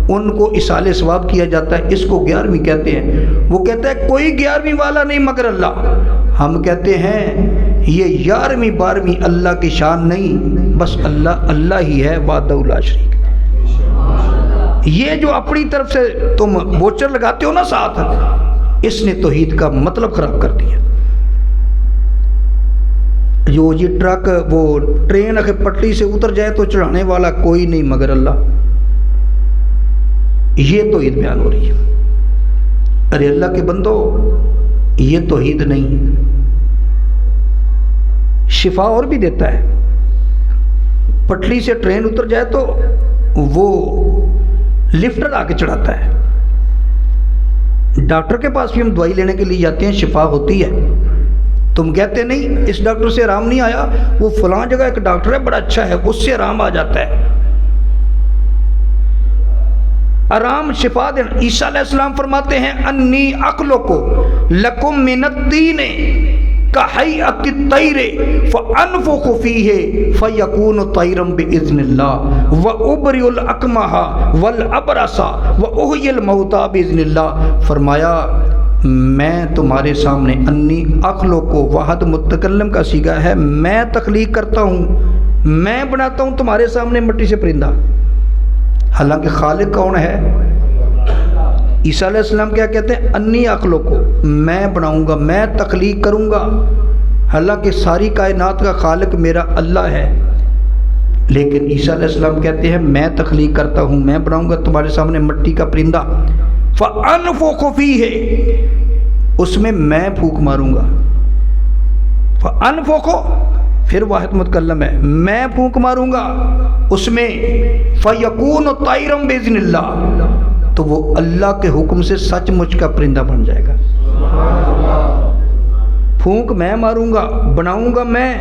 [SPEAKER 1] ان کو اصال ثواب کیا جاتا ہے, اس کو 11ویں کہتے ہیں. وہ کہتا ہے کوئی 11ویں والا نہیں مگر اللہ. ہم کہتے ہیں یہ 11ویں 12ویں اللہ کی شان نہیں, بس اللہ اللہ ہی ہے وحدہ لا شریک. یہ جو اپنی طرف سے تم بوچر لگاتے ہو نا ساتھ, اس نے توحید کا مطلب خراب کر دیا. جو یہ ٹرک وہ ٹرین اگر پٹری سے اتر جائے تو چڑھانے والا کوئی نہیں مگر اللہ, یہ توحید بیان ہو رہی ہے. ارے اللہ کے بندو, یہ توحید نہیں. شفا اور بھی دیتا ہے. پٹری سے ٹرین اتر جائے تو وہ لفٹر آ کے چڑھاتا ہے. ڈاکٹر کے پاس بھی ہم دوائی لینے کے لیے جاتے ہیں, شفا ہوتی ہے. تم کہتے نہیں اس ڈاکٹر سے آرام نہیں آیا، وہ فلاں جگہ ایک ڈاکٹر ہے بڑا اچھا ہے، اس سے آرام آ جاتا ہے۔ آرام شفا دینا۔ عیسیٰ علیہ السلام فرماتے ہیں انی اخلق لکم من الطین کہیئۃ الطیر فانفخ فیہ فیکون طیرا باذن اللہ وابرئ الاکمہ والابرص واحیی الموتى باذن اللہ۔ فرمایا میں تمہارے سامنے انی اخلق، واحد متکلم کا صیغہ ہے، میں تخلیق کرتا ہوں، میں بناتا ہوں تمہارے سامنے مٹی سے پرندہ، حالانکہ خالق کون ہے؟ عیسیٰ علیہ السلام کیا کہتے ہیں؟ انی اخلق، میں بناؤں گا، میں تخلیق کروں گا، حالانکہ ساری کائنات کا خالق میرا اللہ ہے، لیکن عیسیٰ علیہ السلام کہتے ہیں میں تخلیق کرتا ہوں، میں بناؤں گا تمہارے سامنے مٹی کا پرندہ، فانفخ فیہ، اس میں پھونک ماروں گا، فانفخ پھر واحد متکلم ہے، میں پھونک ماروں گا اس میں، فیکون طیرا باذن اللہ، تو وہ اللہ کے حکم سے سچ مچ کا پرندہ بن جائے گا۔ پھونک میں ماروں گا، بناؤں گا میں،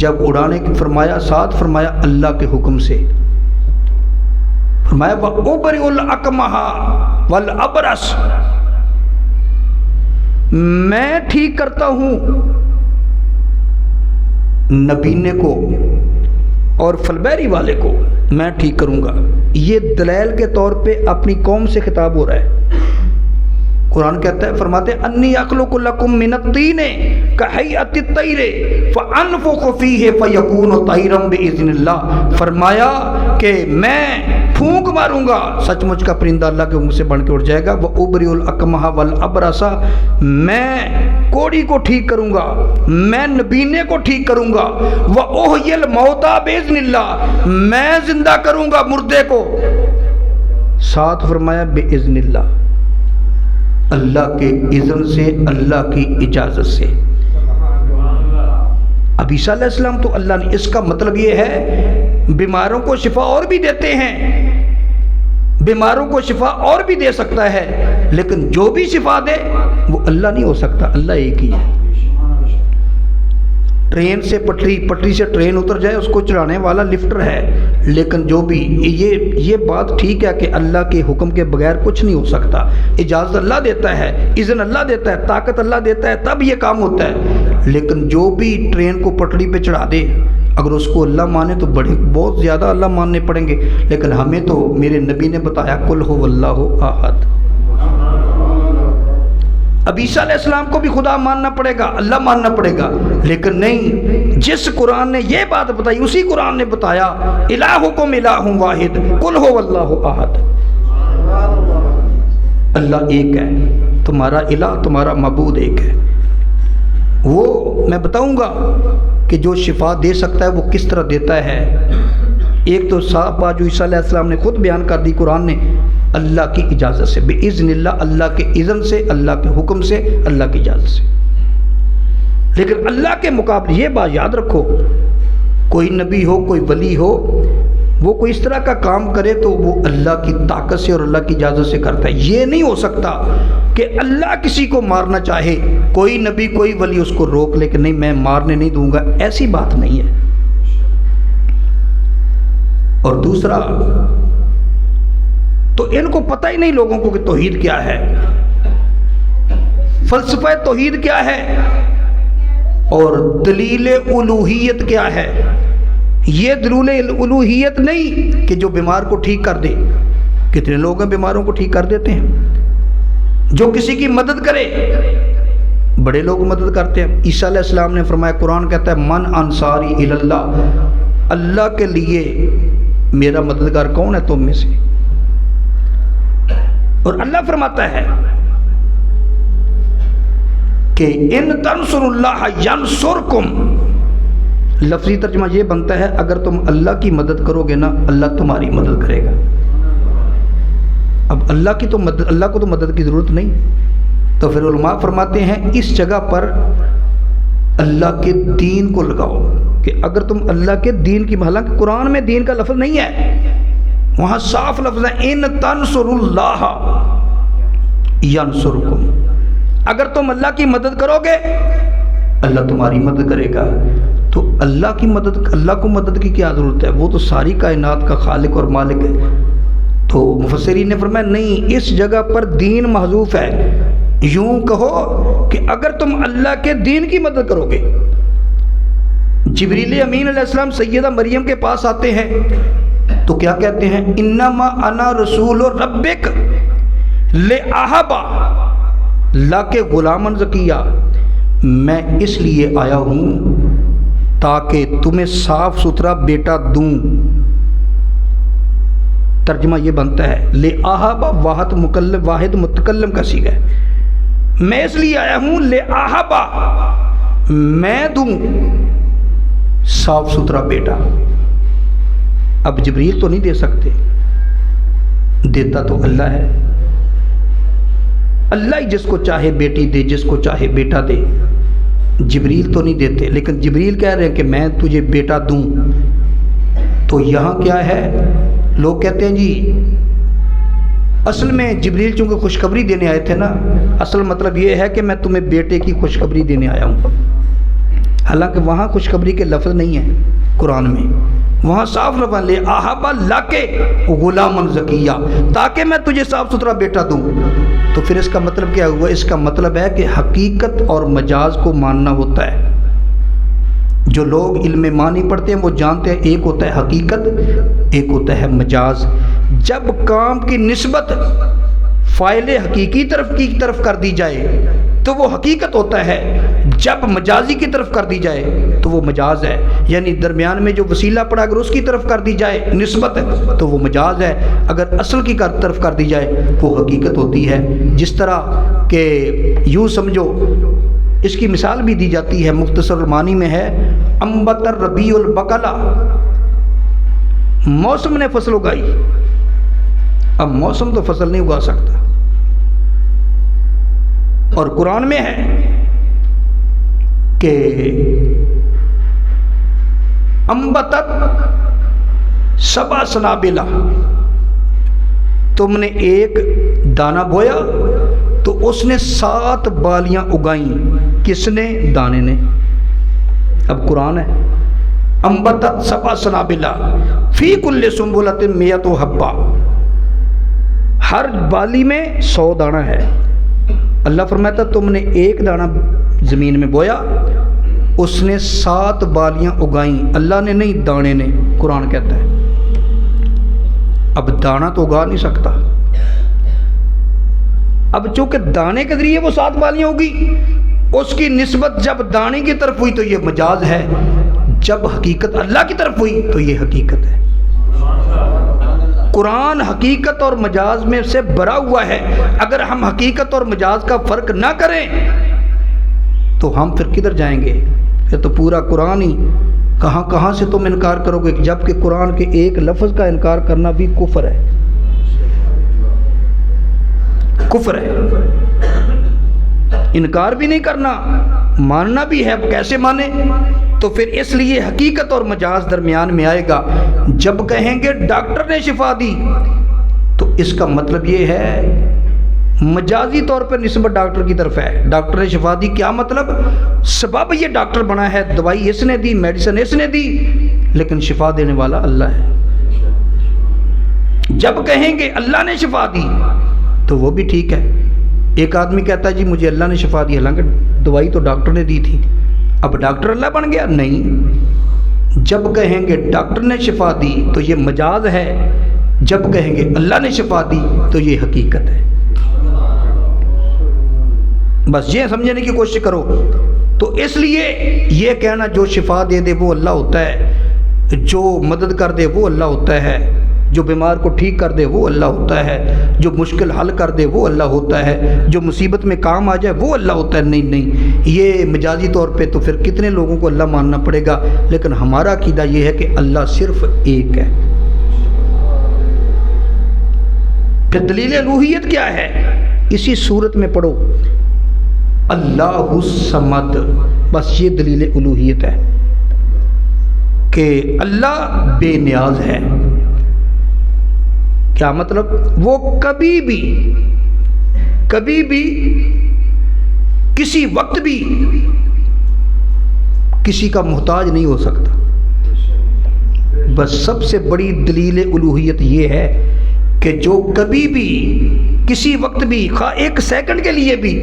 [SPEAKER 1] جب اڑانے کی فرمایا ساتھ فرمایا اللہ کے حکم سے، فرمایا وَأُبْرِئُ الْأَكْمَحَ وَالْأَبْرَصَ، میں ٹھیک کرتا ہوں نبینے کو اور فلبیری والے کو، میں ٹھیک کروں گا۔ یہ دلائل کے طور پہ اپنی قوم سے خطاب ہو رہا ہے۔ قرآن کہتا ہے، فرماتے ہیں انی اخلق لکم من الطین کہیئۃ الطیر فانفخ فیہ فیکون طیرا باذن اللہ۔ فرمایا کہ میں پھونک ماروں گا، سچ مچ کا پرندہ اللہ کے حکم سے بن کے اڑ جائے گا۔ وابرئ الاکمہ والابرص، میں کوڑی کو ٹھیک کروں گا، میں نبینے کو ٹھیک کروں گا۔ واحیی الموتى باذن اللہ، میں زندہ کروں گا مردے کو، ساتھ فرمایا باذن اللہ، اللہ کے اذن سے، اللہ کی اجازت سے۔ اب عیسیٰ علیہ السلام تو اللہ نے، اس کا مطلب یہ ہے بیماروں کو شفا اور بھی دیتے ہیں، بیماروں کو شفا اور بھی دے سکتا ہے، لیکن جو بھی شفا دے وہ اللہ نہیں ہو سکتا، اللہ ایک ہی ہے۔ ٹرین سے پٹری سے ٹرین اتر جائے اس کو چلانے والا لفٹر ہے، لیکن جو بھی یہ بات ٹھیک ہے کہ اللہ کے حکم کے بغیر کچھ نہیں ہو سکتا، اجازت اللہ دیتا ہے، اذن اللہ دیتا ہے، طاقت اللہ دیتا ہے، تب یہ کام ہوتا ہے، لیکن جو بھی ٹرین کو پٹری پہ چڑھا دے اگر اس کو اللہ مانے تو بہت زیادہ اللہ ماننے پڑیں گے، لیکن ہمیں تو میرے نبی نے بتایا قل هو اللہ احد۔ اب عیسیٰ علیہ السلام کو بھی خدا ماننا پڑے گا، اللہ ماننا پڑے گا، لیکن نہیں، جس قرآن نے یہ بات بتائی اسی قرآن نے بتایا الہکم الہ واحد قل هو اللہ احد، اللہ ایک ہے، تمہارا الہ، تمہارا معبود ایک ہے۔ وہ میں بتاؤں گا کہ جو شفا دے سکتا ہے وہ کس طرح دیتا ہے۔ ایک تو صاحب بات جو عیسیٰ علیہ السلام نے خود بیان کر دی قرآن نے، اللہ کی اجازت سے، باذن اللہ، اللہ کے اذن سے، اللہ کے حکم سے، اللہ کی اجازت سے۔ لیکن اللہ کے مقابلے یہ بات یاد رکھو، کوئی نبی ہو، کوئی ولی ہو، وہ کوئی اس طرح کا کام کرے تو وہ اللہ کی طاقت سے اور اللہ کی اجازت سے کرتا ہے۔ یہ نہیں ہو سکتا کہ اللہ کسی کو مارنا چاہے، کوئی نبی کوئی ولی اس کو روک لے کہ نہیں میں مارنے نہیں دوں گا، ایسی بات نہیں ہے۔ اور دوسرا تو ان کو پتہ ہی نہیں لوگوں کو کہ توحید کیا ہے، فلسفہ توحید کیا ہے اور دلیل الوہیت کیا ہے۔ یہ دلیل الوہیت نہیں کہ جو بیمار کو ٹھیک کر دے، کتنے لوگ ہیں بیماروں کو ٹھیک کر دیتے ہیں، جو کسی کی مدد کرے، بڑے لوگ مدد کرتے ہیں۔ عیسیٰ علیہ السلام نے فرمایا، قرآن کہتا ہے من انصاری الی اللہ، اللہ کے لیے میرا مددگار کون ہے تم میں سے؟ اور اللہ فرماتا ہے کہ ان تنصر اللہ ینصرکم، لفظی ترجمہ یہ بنتا ہے اگر تم اللہ کی مدد کرو گے نا اللہ تمہاری مدد کرے گا۔ اب اللہ کو تو مدد کی ضرورت نہیں، تو پھر علماء فرماتے ہیں اس جگہ پر اللہ کے دین کو لگاؤ، کہ اگر تم اللہ کے دین کی، حالانکہ قرآن میں دین کا لفظ نہیں ہے، وہاں صاف لفظ ہے ان تنصر اللہ ینصرکم، اگر تم اللہ کی مدد کرو گے اللہ تمہاری مدد کرے گا۔ تو اللہ کی مدد، اللہ کو مدد کی کیا ضرورت ہے؟ وہ تو ساری کائنات کا خالق اور مالک ہے۔ تو مفسرین نے فرمایا نہیں، اس جگہ پر دین محذوف ہے۔ یوں کہو کہ اگر تم اللہ کے دین کی مدد کرو گے، جبریل امین علیہ السلام سیدہ مریم کے پاس آتے ہیں تو کیا کہتے ہیں؟ انما انا رسول ربک لأہب لک غلاما زکیہ، میں اس لیے آیا ہوں تاکہ تمہیں صاف ستھرا بیٹا دوں۔ ترجمہ یہ بنتا ہے لأہب واحد متکلم کا صیغہ ہے، میں اس لیے آیا ہوں لأہب، میں دوں صاف ستھرا بیٹا۔ اب جبریل تو نہیں دے سکتے، دیتا تو اللہ ہے۔ اللہ ہی جس کو چاہے بیٹی دے، جس کو چاہے بیٹا دے، جبریل تو نہیں دیتے۔ لیکن جبریل کہہ رہے ہیں کہ میں تجھے بیٹا دوں۔ تو یہاں کیا ہے؟ لوگ کہتے ہیں جی اصل میں جبریل چونکہ خوشخبری دینے آئے تھے نا، اصل مطلب یہ ہے کہ میں تمہیں بیٹے کی خوشخبری دینے آیا ہوں۔ حالانکہ وہاں خوشخبری کے لفظ نہیں ہیں قرآن میں، وہاں صاف لفظ لے آہب لک غلاما زکیہ، تاکہ میں تجھے صاف ستھرا بیٹا دوں۔ تو پھر اس کا مطلب کیا ہوا؟ اس کا مطلب ہے کہ حقیقت اور مجاز کو ماننا ہوتا ہے۔ جو لوگ علم معنی پڑھتے ہیں وہ جانتے ہیں ایک ہوتا ہے حقیقت، ایک ہوتا ہے مجاز۔ جب کام کی نسبت فاعل حقیقی کی طرف کر دی جائے تو وہ حقیقت ہوتا ہے، جب مجازی کی طرف کر دی جائے تو وہ مجاز ہے۔ یعنی درمیان میں جو وسیلہ پڑا اگر اس کی طرف کر دی جائے نسبت تو وہ مجاز ہے، اگر اصل کی طرف کر دی جائے وہ حقیقت ہوتی ہے۔ جس طرح کہ یوں سمجھو، اس کی مثال بھی دی جاتی ہے، مختصر المانی میں ہے انبت الربیع البقلہ، موسم نے فصل اگائی۔ اب موسم تو فصل نہیں اگا سکتا، اور قرآن میں ہے کہ انبتت سبع سنابلہ، تم نے ایک دانہ بویا تو اس نے 7 بالیاں اگائیں۔ کس نے؟ دانے نے۔ اب قرآن ہے انبتت سبع سنابلہ فی کل سنبلۃ مئۃ حبہ، ہر بالی میں 100 دانہ ہے۔ اللہ فرماتا تم نے ایک دانہ زمین میں بویا، اس نے 7 بالیاں اگائیں۔ اللہ نے نہیں، دانے نے، قرآن کہتا ہے۔ اب دانہ تو اگا نہیں سکتا، اب چونکہ دانے کے ذریعے وہ 7 بالیاں ہوگی، اس کی نسبت جب دانے کی طرف ہوئی تو یہ مجاز ہے، جب حقیقت اللہ کی طرف ہوئی تو یہ حقیقت ہے۔ قرآن حقیقت اور مجاز میں سے بھرا ہوا ہے۔ اگر ہم حقیقت اور مجاز کا فرق نہ کریں تو ہم پھر کدھر جائیں گے؟ پھر تو پورا قرآن ہی کہاں سے تم انکار کرو گے، جبکہ قرآن کے ایک لفظ کا انکار کرنا بھی کفر ہے، کفر ہے۔ انکار بھی نہیں کرنا، ماننا بھی ہے۔ اب کیسے مانے؟ تو پھر اس لیے حقیقت اور مجاز درمیان میں آئے گا۔ جب کہیں گے ڈاکٹر نے شفا دی تو اس کا مطلب یہ ہے مجازی طور پر نسبت ڈاکٹر کی طرف ہے۔ ڈاکٹر نے شفا دی، کیا مطلب؟ سبب یہ ڈاکٹر بنا ہے، دوائی اس نے دی، میڈیسن اس نے دی، لیکن شفا دینے والا اللہ ہے۔ جب کہیں گے اللہ نے شفا دی تو وہ بھی ٹھیک ہے۔ ایک آدمی کہتا ہے جی مجھے اللہ نے شفا دی، حالانکہ دوائی تو ڈاکٹر نے دی تھی، اب ڈاکٹر اللہ بن گیا؟ نہیں۔ جب کہیں گے ڈاکٹر نے شفا دی تو یہ مجاز ہے، جب کہیں گے اللہ نے شفا دی تو یہ حقیقت ہے۔ بس یہ سمجھنے کی کوشش کرو۔ تو اس لیے یہ کہنا جو شفا دے دے وہ اللہ ہوتا ہے، جو مدد کر دے وہ اللہ ہوتا ہے، جو بیمار کو ٹھیک کر دے وہ اللہ ہوتا ہے، جو مشکل حل کر دے وہ اللہ ہوتا ہے، جو مصیبت میں کام آ جائے وہ اللہ ہوتا ہے، نہیں، یہ مجازی طور پہ تو پھر کتنے لوگوں کو اللہ ماننا پڑے گا۔ لیکن ہمارا عقیدہ یہ ہے کہ اللہ صرف ایک ہے۔ پھر دلیل الوہیت کیا ہے؟ اسی صورت میں پڑھو اللہ الصمد، بس یہ دلیل الوہیت ہے کہ اللہ بے نیاز ہے۔ کیا مطلب؟ وہ کبھی بھی کسی وقت بھی کسی کا محتاج نہیں ہو سکتا۔ بس سب سے بڑی دلیل الوہیت یہ ہے کہ جو کبھی بھی کسی وقت بھی خواہ ایک سیکنڈ کے لیے بھی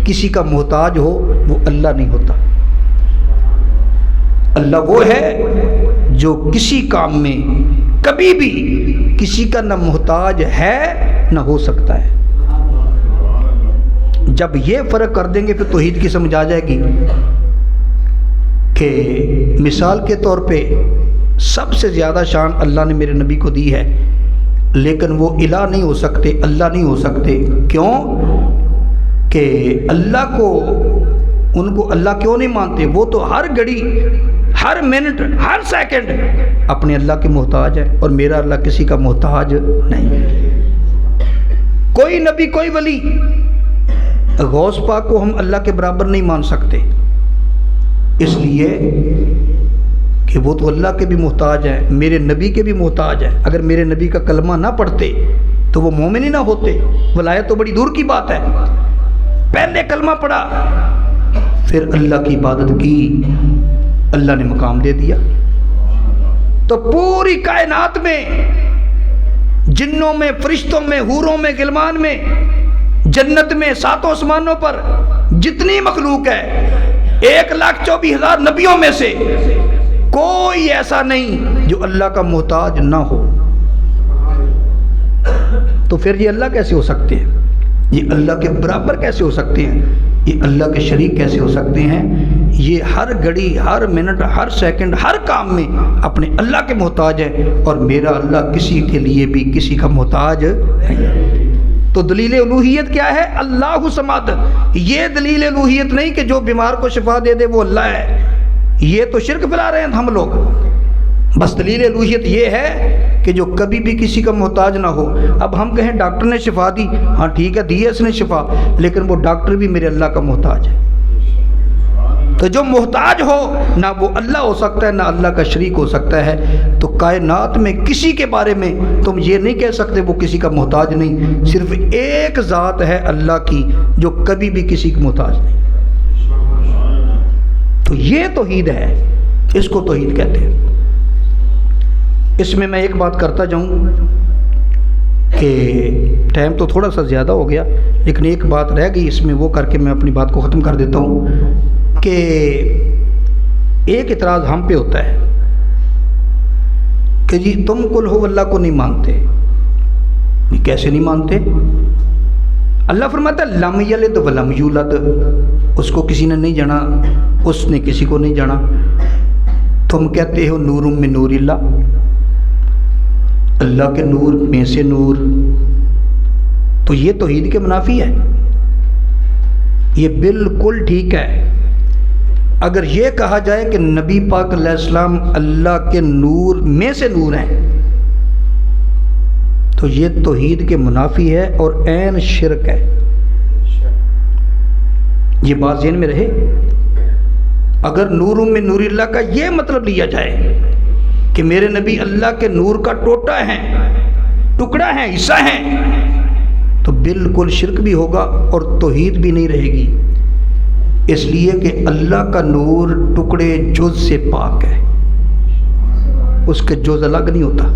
[SPEAKER 1] کسی کا محتاج ہو وہ اللہ نہیں ہوتا۔ اللہ وہ ہے جو کسی کام میں کبھی بھی کسی کا نہ محتاج ہے نہ ہو سکتا ہے۔ جب یہ فرق کر دیں گے پھر توحید کی سمجھ آ جائے گی کہ مثال کے طور پہ سب سے زیادہ شان اللہ نے میرے نبی کو دی ہے، لیکن وہ الہ نہیں ہو سکتے، اللہ نہیں ہو سکتے۔ کیوں؟ کہ اللہ کو، ان کو اللہ کیوں نہیں مانتے؟ وہ تو ہر گھڑی، ہر منٹ، ہر سیکنڈ اپنے اللہ کے محتاج ہے، اور میرا اللہ کسی کا محتاج نہیں۔ کوئی نبی، کوئی ولی، غوث پاک کو ہم اللہ کے برابر نہیں مان سکتے، اس لیے کہ وہ تو اللہ کے بھی محتاج ہیں، میرے نبی کے بھی محتاج ہیں۔ اگر میرے نبی کا کلمہ نہ پڑھتے تو وہ مومن ہی نہ ہوتے، ولایت تو بڑی دور کی بات ہے۔ پہلے کلمہ پڑھا، پھر اللہ کی عبادت کی، اللہ نے مقام دے دیا۔ تو پوری کائنات میں، جنوں میں، فرشتوں میں، حوروں میں، غلمان میں، جنت میں، ساتوں آسمانوں پر جتنی مخلوق ہے، 1,24,000 نبیوں میں سے کوئی ایسا نہیں جو اللہ کا محتاج نہ ہو۔ تو پھر یہ اللہ کیسے ہو سکتے ہیں؟ یہ اللہ کے برابر کیسے ہو سکتے ہیں؟ یہ اللہ کے شریک کیسے ہو سکتے ہیں؟ یہ ہر گھڑی، ہر منٹ، ہر سیکنڈ، ہر کام میں اپنے اللہ کے محتاج ہے، اور میرا اللہ کسی کے لیے بھی کسی کا محتاج نہیں۔ تو دلیل الوہیت کیا ہے؟ اللہ صمد۔ یہ دلیل الوہیت نہیں کہ جو بیمار کو شفا دے دے وہ اللہ ہے، یہ تو شرک پھیلا رہے ہیں ہم لوگ۔ بس دلیل الوہیت یہ ہے کہ جو کبھی بھی کسی کا محتاج نہ ہو۔ اب ہم کہیں ڈاکٹر نے شفا دی، ہاں ٹھیک ہے دی ہے اس نے شفا، لیکن وہ ڈاکٹر بھی میرے اللہ کا محتاج ہے۔ تو جو محتاج ہو نہ وہ اللہ ہو سکتا ہے نہ اللہ کا شریک ہو سکتا ہے۔ تو کائنات میں کسی کے بارے میں تم یہ نہیں کہہ سکتے وہ کسی کا محتاج نہیں، صرف ایک ذات ہے اللہ کی جو کبھی بھی کسی کا محتاج نہیں۔ تو یہ توحید ہے، اس کو توحید کہتے ہیں۔ اس میں ایک بات کرتا جاؤں کہ ٹائم تو تھوڑا سا زیادہ ہو گیا، لیکن ایک بات رہ گئی اس میں، وہ کر کے میں اپنی بات کو ختم کر دیتا ہوں کہ ایک اعتراض ہم پہ ہوتا ہے کہ جی تم قل ہو اللہ کو نہیں مانتے۔ کیسے نہیں مانتے؟ اللہ فرماتا ہے لم یلد ولم یولد، اس کو کسی نے نہیں جانا، اس نے کسی کو نہیں جانا۔ تم کہتے ہو نور من نور اللہ، اللہ کے نور میں سے نور، تو یہ توحید کے منافی ہے۔ یہ بالکل ٹھیک ہے۔ اگر یہ کہا جائے کہ نبی پاک علیہ السلام اللہ کے نور میں سے نور ہیں تو یہ توحید کے منافی ہے اور عین شرک ہے۔ یہ بات ذہن میں رہے۔ اگر نور من نور اللہ کا یہ مطلب لیا جائے کہ میرے نبی اللہ کے نور کا ٹوٹا ہے، ٹکڑا ہے، حصہ ہے، تو بالکل شرک بھی ہوگا اور توحید بھی نہیں رہے گی، اس لیے کہ اللہ کا نور ٹکڑے جز سے پاک ہے، اس کے جز الگ نہیں ہوتا۔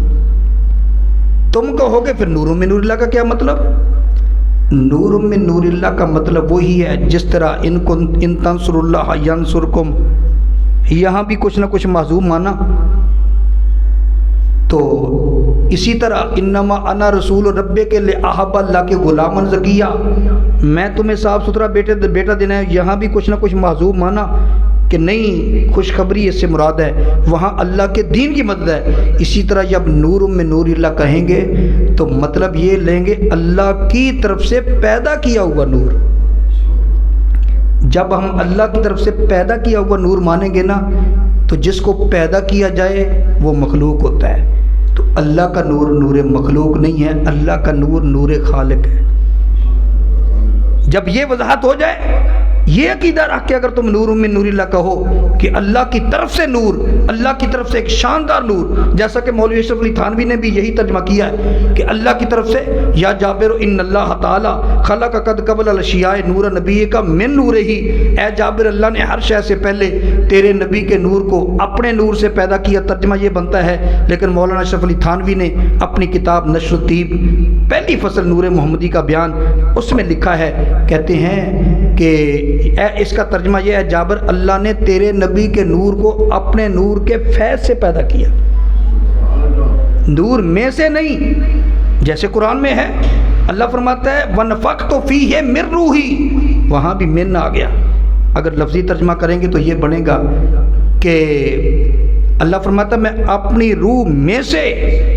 [SPEAKER 1] تم کہو گے پھر نور من نور اللہ کا کیا مطلب؟ نور من نور اللہ کا مطلب وہی ہے جس طرح ان تنصر اللہ ینصرکم، یہاں بھی کچھ نہ کچھ معذوب مانا، تو اسی طرح انما انا رسول ربک لاحب اللہ کے غلامن زکیہ، میں تمہیں صاف ستھرا بیٹا دینا ہے، یہاں بھی کچھ نہ کچھ معذوب مانا کہ نہیں، خوشخبری اس سے مراد ہے، وہاں اللہ کے دین کی مدد ہے۔ اسی طرح جب نور من نور اللہ کہیں گے تو مطلب یہ لیں گے اللہ کی طرف سے پیدا کیا ہوا نور۔ جب ہم اللہ کی طرف سے پیدا کیا ہوا نور مانیں گے نا، تو جس کو پیدا کیا جائے وہ مخلوق ہوتا ہے، تو اللہ کا نور نور مخلوق نہیں ہے، اللہ کا نور نور خالق ہے۔ جب یہ وضاحت ہو جائے، یہ عقیدہ رکھ کے اگر تم نور من نور اللہ کہو کہ اللہ کی طرف سے نور، اللہ کی طرف سے ایک شاندار نور، جیسا کہ مولوی اشرف علی تھانوی نے بھی یہی ترجمہ کیا ہے کہ اللہ کی طرف سے یا جابر ان اللہ تعالی خلق قد قبل الاشیاء نور نبی کا من نور ہی، اے جابر اللہ نے ہر شے سے پہلے تیرے نبی کے نور کو اپنے نور سے پیدا کیا، ترجمہ یہ بنتا ہے۔ لیکن مولانا اشرف علی تھانوی نے اپنی کتاب نشر الطیب پہلی فصل نور محمدی کا بیان، اس میں لکھا ہے، کہتے ہیں کہ اس کا ترجمہ یہ ہے جابر اللہ نے تیرے نبی کے نور کو اپنے نور کے فیض سے پیدا کیا، نور میں سے نہیں، جیسے قرآن میں ہے اللہ فرماتا ہے وَنَفَخْتُ فِيهِ مِن رُوحِي، وہاں بھی من آ گیا۔ اگر لفظی ترجمہ کریں گے تو یہ بنے گا کہ اللہ فرماتا ہے میں اپنی روح میں سے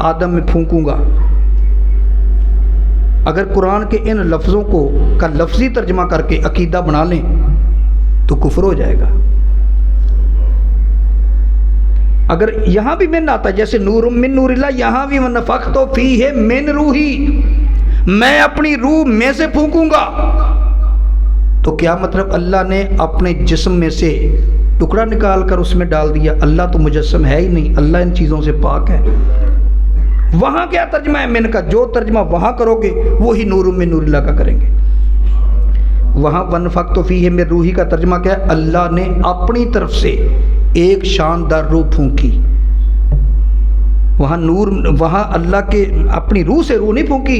[SPEAKER 1] آدم میں پھونکوں گا۔ اگر قرآن کے ان لفظوں کو کا لفظی ترجمہ کر کے عقیدہ بنا لیں تو کفر ہو جائے گا۔ اگر یہاں بھی من آتا ہے جیسے نور من نور اللہ، یہاں بھی وَنَفَخْتُ فِيهِ مِن رُوحِي، میں اپنی روح میں سے پھونکوں گا، تو کیا مطلب اللہ نے اپنے جسم میں سے ٹکڑا نکال کر اس میں ڈال دیا؟ اللہ تو مجسم ہے ہی نہیں، اللہ ان چیزوں سے پاک ہے۔ وہاں کیا ترجمہ ہے من کا؟ جو ترجمہ وہاں کرو گے وہی نور من نور اللہ کا کریں گے۔ وہاں وَنَفَخْتُ فِيهِ مِن رُوحِي کا ترجمہ کیا ہے؟ اللہ نے اپنی طرف سے ایک شاندار روح پھونکی۔ وہاں نور، وہاں اللہ کے اپنی روح سے روح نہیں پھونکی،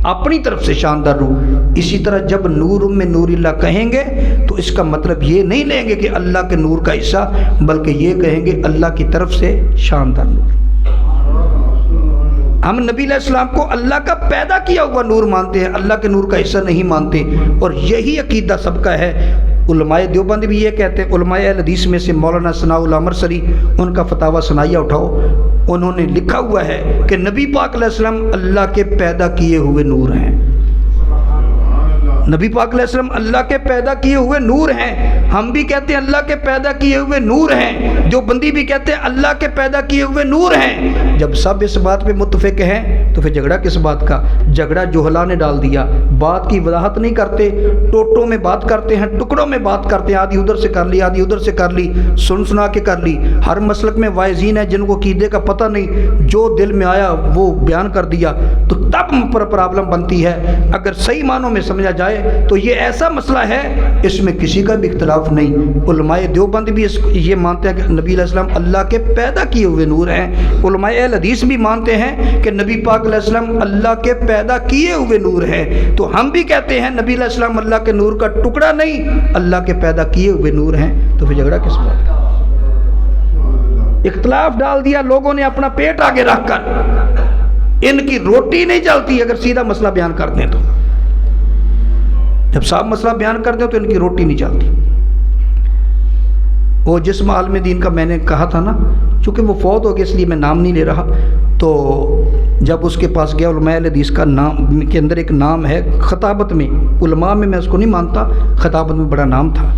[SPEAKER 1] اپنی طرف سے شاندار روح۔ اسی طرح جب نور من نور اللہ کہیں گے تو اس کا مطلب یہ نہیں لیں گے کہ اللہ کے نور کا حصہ، بلکہ یہ کہیں گے اللہ کی طرف سے شاندار نور۔ ہم نبی علیہ السلام کو اللہ کا پیدا کیا ہوا نور مانتے ہیں، اللہ کے نور کا حصہ نہیں مانتے، اور یہی عقیدہ سب کا ہے۔ علماء دیوبند بھی یہ کہتے ہیں، علماء اہل حدیث میں سے مولانا ثناء اللہ مرسلی، ان کا فتاویٰ ثنائیہ اٹھاؤ، انہوں نے لکھا ہوا ہے کہ نبی پاک علیہ السلام اللہ کے پیدا کیے ہوئے نور ہیں۔ نبی پاک علیہ السلام اللہ کے پیدا کیے ہوئے نور ہیں۔ ہم بھی کہتے ہیں اللہ کے پیدا کیے ہوئے نور ہیں، جو بندی بھی کہتے ہیں اللہ کے پیدا کیے ہوئے نور ہیں۔ جب سب اس بات پہ متفق ہیں تو پھر جھگڑا کس بات کا؟ جھگڑا جوہلا نے ڈال دیا، بات کی وضاحت نہیں کرتے، ٹوٹوں میں بات کرتے ہیں، ٹکڑوں میں بات کرتے ہیں، آدھی ادھر سے کر لی، آدھی ادھر سے کر لی، سنا کے کر لی۔ ہر مسلک میں واعظین ہیں جن کو عقیدے کا پتہ نہیں، جو دل میں آیا وہ بیان کر دیا، تو تب پر پرابلم بنتی ہے۔ اگر صحیح معنوں میں سمجھا جائے تو یہ ایسا مسئلہ ہے اس میں کسی کا بھی اختلاف نہیں۔ علماء دیوبند بھی یہ مانتے ہیں کہ نبی علیہ السلام اللہ کے پیدا کیے ہوئے نور ہیں۔ علماء اہل حدیث بھی مانتے ہیں کہ نبی پاک علیہ السلام اللہ کے پیدا کیے ہوئے نور ہیں۔ تو ہم بھی کہتے ہیں نبی علیہ السلام اللہ کے نور کا ٹکڑا نہیں، اللہ کے پیدا کیے ہوئے نور ہیں۔ تو پھر جھگڑا کس بات کا؟ اختلاف ڈال دیا لوگوں نے اپنا پیٹ آگے رکھ کر، ان کی روٹی نہیں چلتی اگر سیدھا مسئلہ بیان کر دیں تو۔ جب صاحب مسئلہ بیان کر دیں تو ان کی روٹی نہیں چلتی۔ وہ جسم عالم دین کا میں نے کہا تھا نا، چونکہ وہ فوت ہو گیا اس لیے میں نام نہیں لے رہا، تو جب اس کے پاس گیا، علماء حدیث کا نام کے اندر ایک نام ہے خطابت میں، علماء میں اس کو نہیں مانتا، خطابت میں بڑا نام تھا،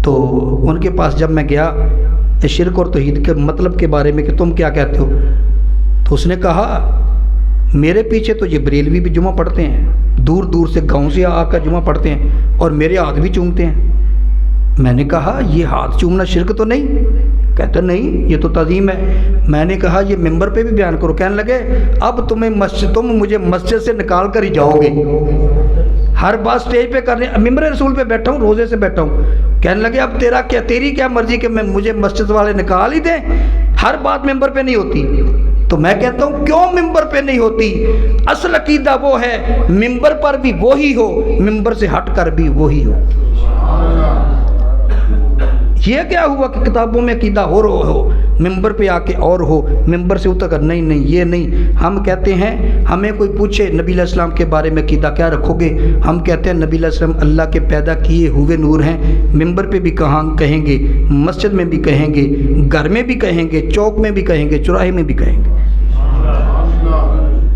[SPEAKER 1] تو ان کے پاس جب میں گیا شرک اور توحید کے مطلب کے بارے میں کہ تم کیا کہتے ہو، تو اس نے کہا میرے پیچھے تو یہ بریلوی بھی جمعہ پڑھتے ہیں، دور دور سے گاؤں سے آ کر جمعہ پڑھتے ہیں، اور میرے ہاتھ بھی چومتے ہیں۔ میں نے کہا یہ ہاتھ چومنا شرک تو نہیں؟ کہتا نہیں یہ تو تعظیم ہے۔ میں نے کہا یہ ممبر پہ بھی بیان کرو۔ کہنے لگے اب تم مجھے مسجد سے نکال کر ہی جاؤ گے، ہر بات سٹیج پہ کرنے، ممبر رسول پہ بیٹھا ہوں، روزے سے بیٹھا ہوں۔ کہنے لگے اب تیری کیا مرضی کہ مجھے مسجد والے نکال ہی دیں، ہر بات ممبر پہ نہیں ہوتی۔ تو میں کہتا ہوں کیوں ممبر پہ نہیں ہوتی؟ اصل عقیدہ وہ ہے ممبر پر بھی وہی ہو، ممبر سے ہٹ کر بھی وہی ہو۔ یہ کیا ہوا کہ کتابوں میں عقیدہ ہو ممبر پہ آ کے اور ہو، ممبر سے اتر کر نہیں یہ نہیں۔ ہم کہتے ہیں ہمیں کوئی پوچھے نبی علیہ السلام کے بارے میں عقیدہ کیا رکھو گے، ہم کہتے ہیں نبی علیہ السلام اللہ کے پیدا کیے ہوئے نور ہیں۔ ممبر پہ بھی کہیں گے، مسجد میں بھی کہیں گے، گھر میں بھی کہیں گے، چوک میں بھی کہیں گے، چوراہے میں بھی کہیں گے۔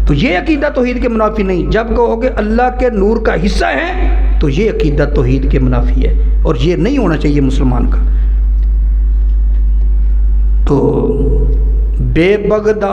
[SPEAKER 1] تو یہ عقیدہ توحید کے منافی نہیں۔ جب کہو گے اللہ کے نور کا حصہ ہے تو یہ عقیدہ توحید کے منافی ہے، اور یہ نہیں ہونا چاہیے مسلمان کا۔ تو بے بغداد